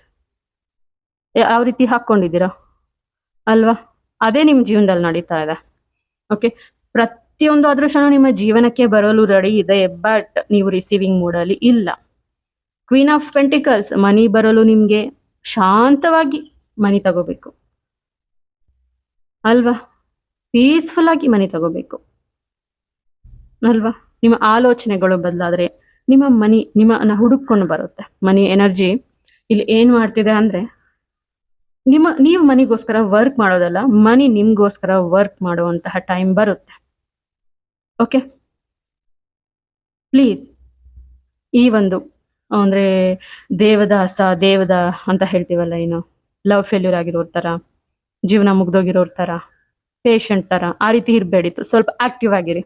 ಯಾವ ರೀತಿ ಹಾಕೊಂಡಿದ್ದೀರಾ ಅಲ್ವಾ. ಅದೇ ನಿಮ್ಮ ಜೀವನದಲ್ಲಿ ನಡೀತಾ ಇದೆ. ಓಕೆ, ಪ್ರತಿಯೊಂದು ಅದೃಷ್ಟನೂ ನಿಮ್ಮ ಜೀವನಕ್ಕೆ ಬರಲು ರೆಡಿ ಇದೆ, ಬಟ್ ನೀವು ರಿಸೀವಿಂಗ್ ಮೂಡಲ್ಲಿ ಇಲ್ಲ. ಕ್ವೀನ್ ಆಫ್ ಪೆಂಟಿಕಲ್ಸ್, ಮನಿ ಬರಲು ನಿಮ್ಗೆ ಶಾಂತವಾಗಿ ಮನಿ ತಗೋಬೇಕು ಅಲ್ವಾ. ಪೀಸ್ಫುಲ್ ಆಗಿ ಮನಿ ತಗೋಬೇಕು ಅಲ್ವಾ. ನಿಮ್ಮ ಆಲೋಚನೆಗಳು ಬದಲಾದ್ರೆ ನಿಮ್ಮ ಮನಿ ನಿಮ್ಮನ್ನ ಹುಡುಕೊಂಡು ಬರುತ್ತೆ. ಮನಿ ಎನರ್ಜಿ ಇಲ್ಲಿ ಏನ್ ಮಾಡ್ತಿದೆ ಅಂದ್ರೆ, ನೀವು ಮನಿಗೋಸ್ಕರ ವರ್ಕ್ ಮಾಡೋದಲ್ಲ, ಮನಿ ನಿಮ್ಗೋಸ್ಕರ ವರ್ಕ್ ಮಾಡುವಂತಹ ಟೈಮ್ ಬರುತ್ತೆ. ಓಕೆ, ಪ್ಲೀಸ್ ಈ ಒಂದು ಅಂದ್ರೆ ದೇವದ ಅಂತ ಹೇಳ್ತೀವಲ್ಲ, ಏನು ಲವ್ ಫೇಲ್ಯೂರ್ ಆಗಿರೋರ್ ತರ, ಜೀವನ ಮುಗ್ದೋಗಿರೋರ್ ತರ, ಪೇಷಂಟ್ ತರ, ಆ ರೀತಿ ಇರಬೇಡಿ. ಸ್ವಲ್ಪ ಆಕ್ಟಿವ್ ಆಗಿರಿ.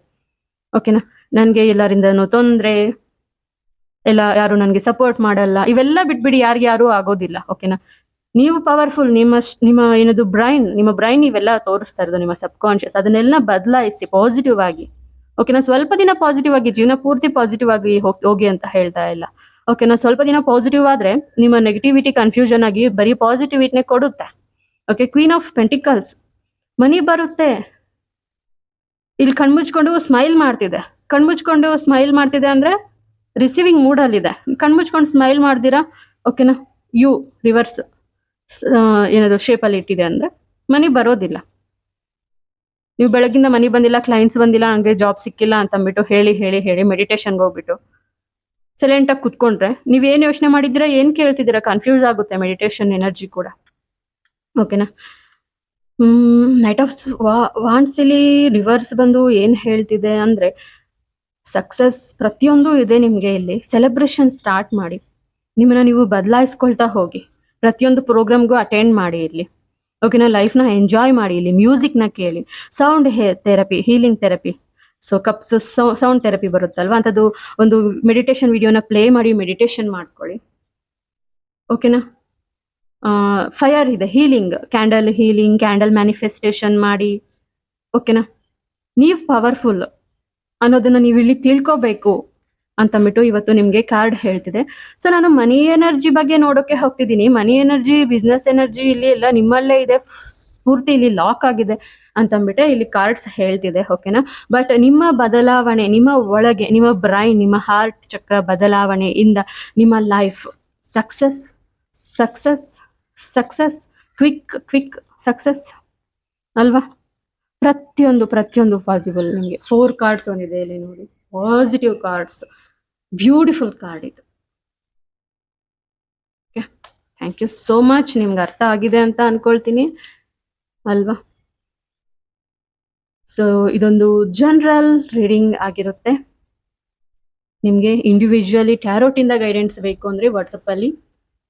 ಓಕೆನಾ, ನನಗೆ ಎಲ್ಲರಿಂದನೂ ತೊಂದರೆ, ಎಲ್ಲ ಯಾರು ನನಗೆ ಸಪೋರ್ಟ್ ಮಾಡಲ್ಲ, ಇವೆಲ್ಲ ಬಿಟ್ಬಿಡಿ. ಯಾರು ಆಗೋದಿಲ್ಲ. ಓಕೆನಾ, ನೀವು ಪವರ್ಫುಲ್. ನಿಮ್ಮ ಏನದು ನಿಮ್ಮ ಬ್ರೈನ್ ಇವೆಲ್ಲ ತೋರಿಸ್ತಾ ಇರೋದು, ನಿಮ್ಮ ಸಬ್ ಕಾನ್ಶಿಯಸ್. ಅದನ್ನೆಲ್ಲ ಬದಲಾಯಿಸಿ ಪಾಸಿಟಿವ್ ಆಗಿ. ಓಕೆನಾ, ಸ್ವಲ್ಪ ದಿನ ಪಾಸಿಟಿವ್ ಆಗಿ, ಜೀವನ ಪೂರ್ತಿ ಪಾಸಿಟಿವ್ ಆಗಿ ಹೋಗಿ ಅಂತ ಹೇಳ್ತಾ ಇಲ್ಲ. ಓಕೆನಾ, ಸ್ವಲ್ಪ ದಿನ ಪಾಸಿಟಿವ್ ಆದ್ರೆ ನಿಮ್ಮ ನೆಗೆಟಿವಿಟಿ ಕನ್ಫ್ಯೂಷನ್ ಆಗಿ ಬರೀ ಪಾಸಿಟಿವಿಟಿನೇ ಕೊಡುತ್ತೆ. ಓಕೆ, ಕ್ವೀನ್ ಆಫ್ ಪೆಂಟಿಕಲ್ಸ್, ಮನಿ ಬರುತ್ತೆ. ಇಲ್ಲಿ ಕಣ್ಮುಚ್ಕೊಂಡು ಸ್ಮೈಲ್ ಮಾಡ್ತಿದೆ ಅಂದ್ರೆ ರಿಸೀವಿಂಗ್ ಮೂಡಲ್ಲಿದೆ. ಕಣ್ಮುಚ್ಕೊಂಡು ಸ್ಮೈಲ್ ಮಾಡ್ದಿರಾ, ಓಕೆನಾ, ಯು ರಿವರ್ಸ್ ಏನದು ಶೇಪಲ್ಲಿ ಇಟ್ಟಿದೆ ಅಂದ್ರೆ ಮನಿ ಬರೋದಿಲ್ಲ. ನೀವು ಬೆಳಗಿಂದ ಮನಿ ಬಂದಿಲ್ಲ, ಕ್ಲೈಂಟ್ಸ್ ಬಂದಿಲ್ಲ, ನನಗೆ ಜಾಬ್ ಸಿಕ್ಕಿಲ್ಲ ಅಂತಂದ್ಬಿಟ್ಟು ಹೇಳಿ ಮೆಡಿಟೇಷನ್ಗೆ ಹೋಗ್ಬಿಟ್ಟು ಸೈಲೆಂಟಾಗಿ ಕುತ್ಕೊಂಡ್ರೆ ನೀವೇನು ಯೋಚನೆ ಮಾಡಿದ್ದೀರಾ, ಏನು ಕೇಳ್ತಿದ್ದೀರಾ, ಕನ್ಫ್ಯೂಸ್ ಆಗುತ್ತೆ ಮೆಡಿಟೇಷನ್ ಎನರ್ಜಿ ಕೂಡ. ಓಕೆನಾ, ನೈಟ್ ಆಫ್ ವಾಂಡ್ಸ್ ಇಲ್ಲಿ ರಿವರ್ಸ್ ಬಂದು ಏನ್ ಹೇಳ್ತಿದೆ ಅಂದ್ರೆ, ಸಕ್ಸಸ್ ಪ್ರತಿಯೊಂದು ಇದೆ ನಿಮ್ಗೆ ಇಲ್ಲಿ. ಸೆಲೆಬ್ರೇಷನ್ ಸ್ಟಾರ್ಟ್ ಮಾಡಿ, ನಿಮ್ಮನ್ನ ನೀವು ಬದಲಾಯಿಸ್ಕೊಳ್ತಾ ಹೋಗಿ. ಪ್ರತಿಯೊಂದು ಪ್ರೋಗ್ರಾಮ್ಗೂ ಅಟೆಂಡ್ ಮಾಡಿ ಇಲ್ಲಿ. ಓಕೆನಾ, ಲೈಫ್ನ ಎಂಜಾಯ್ ಮಾಡಿ ಇಲ್ಲಿ. ಮ್ಯೂಸಿಕ್ನ ಕೇಳಿ, sound therapy, healing therapy so cups sound therapy ಬರುತ್ತಲ್ವಾ ಅಂಥದ್ದು ಒಂದು ಮೆಡಿಟೇಷನ್ ವಿಡಿಯೋನ ಪ್ಲೇ ಮಾಡಿ ಮೆಡಿಟೇಷನ್ ಮಾಡ್ಕೊಳ್ಳಿ. ಓಕೆನಾ? ಫೈರ್ ಇದೆ, ಹೀಲಿಂಗ್, ಕ್ಯಾಂಡಲ್ ಮ್ಯಾನಿಫೆಸ್ಟೇಷನ್ ಮಾಡಿ. ಓಕೆನಾ? ನೀವು ಪವರ್ಫುಲ್ ಅನ್ನೋದನ್ನ ನೀವು ಇಲ್ಲಿ ತಿಳ್ಕೋಬೇಕು ಅಂತಂದ್ಬಿಟ್ಟು ಇವತ್ತು ನಿಮಗೆ ಕಾರ್ಡ್ ಹೇಳ್ತಿದೆ. ಸೊ ನಾನು ಮನಿ ಎನರ್ಜಿ ಬಗ್ಗೆ ನೋಡೋಕೆ ಹೋಗ್ತಿದ್ದೀನಿ. ಮನಿ ಎನರ್ಜಿ, ಬಿಸ್ನೆಸ್ ಎನರ್ಜಿ ಇಲ್ಲಿ ಎಲ್ಲ ನಿಮ್ಮಲ್ಲೇ ಇದೆ, ಸ್ಫೂರ್ತಿ ಇಲ್ಲಿ ಲಾಕ್ ಆಗಿದೆ ಅಂತಂದ್ಬಿಟ್ಟೆ ಇಲ್ಲಿ ಕಾರ್ಡ್ಸ್ ಹೇಳ್ತಿದೆ. ಓಕೆನಾ? ಬಟ್ ನಿಮ್ಮ ಬದಲಾವಣೆ, ನಿಮ್ಮ ಒಳಗೆ, ನಿಮ್ಮ ಬ್ರೈನ್, ನಿಮ್ಮ ಹಾರ್ಟ್ ಚಕ್ರ ಬದಲಾವಣೆಯಿಂದ ನಿಮ್ಮ life success success success quick success ಅಲ್ವಾ? ಪ್ರತಿಯೊಂದು ಪಾಸಿಬಲ್. ನಿಮಗೆ 4 ಕಾರ್ಡ್ಸ್ ಒಂದಿದೆ ಇಲ್ಲಿ ನೋಡಿ, ಪಾಸಿಟಿವ್ ಕಾರ್ಡ್ಸ್, ಬ್ಯೂಟಿಫುಲ್ ಕಾರ್ಡ್ ಇದು. Okay, thank you so much. ನಿಮ್ಗೆ ಅರ್ಥ ಆಗಿದೆ ಅಂತ ಅನ್ಕೊಳ್ತೀನಿ ಅಲ್ವಾ? ಸೊ ಇದೊಂದು ಜನರಲ್ ರೀಡಿಂಗ್ ಆಗಿರುತ್ತೆ. ನಿಮಗೆ ಇಂಡಿವಿಜುವಲಿ ಟ್ಯಾರೋಟಿಂದ ಗೈಡೆನ್ಸ್ ಬೇಕು ಅಂದರೆ ವಾಟ್ಸಪ್ಪಲ್ಲಿ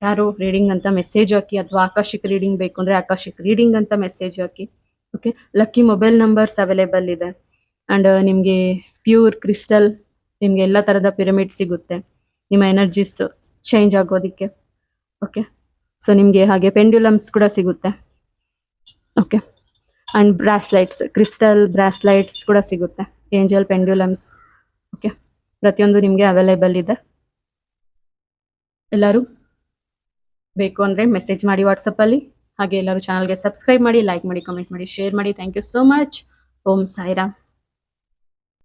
ಟ್ಯಾರೋ ರೀಡಿಂಗ್ ಅಂತ ಮೆಸೇಜ್ ಹಾಕಿ, ಅಥವಾ ಆಕಾಶಿಕ್ ರೀಡಿಂಗ್ ಬೇಕು ಅಂದರೆ ಆಕಾಶಿಕ್ ರೀಡಿಂಗ್ ಅಂತ ಮೆಸೇಜ್ ಹಾಕಿ. Okay, lucky mobile numbers available ಇದೆ. ಆ್ಯಂಡ್ ನಿಮಗೆ ಪ್ಯೂರ್ ಕ್ರಿಸ್ಟಲ್, ನಿಮಗೆ ಎಲ್ಲ ಥರದ ಪಿರಮಿಡ್ ಸಿಗುತ್ತೆ ನಿಮ್ಮ ಎನರ್ಜೀಸ್ ಚೇಂಜ್ ಆಗೋದಕ್ಕೆ. ಓಕೆ, ಸೊ ನಿಮಗೆ ಹಾಗೆ ಪೆಂಡ್ಯುಲಮ್ಸ್ ಕೂಡ ಸಿಗುತ್ತೆ. Okay, and bracelets, crystal bracelets ಕೂಡ ಸಿಗುತ್ತೆ, ಏಂಜಲ್ ಪೆಂಡ್ಯುಲಮ್ಸ್. ಓಕೆ, ಪ್ರತಿಯೊಂದು ನಿಮಗೆ ಅವೈಲೇಬಲ್ ಇದೆ. ಎಲ್ಲರೂ ಬೇಕು ಅಂದರೆ ಮೆಸೇಜ್ ಮಾಡಿ ವಾಟ್ಸಪ್ಪಲ್ಲಿ. ಹಾಗೆ ಎಲ್ಲರೂ ಚಾನಲ್ಗೆ ಸಬ್ಸ್ಕ್ರೈಬ್ ಮಾಡಿ, ಲೈಕ್ ಮಾಡಿ, ಕಮೆಂಟ್ ಮಾಡಿ, ಶೇರ್ ಮಾಡಿ. Thank you so much. Om Sairam.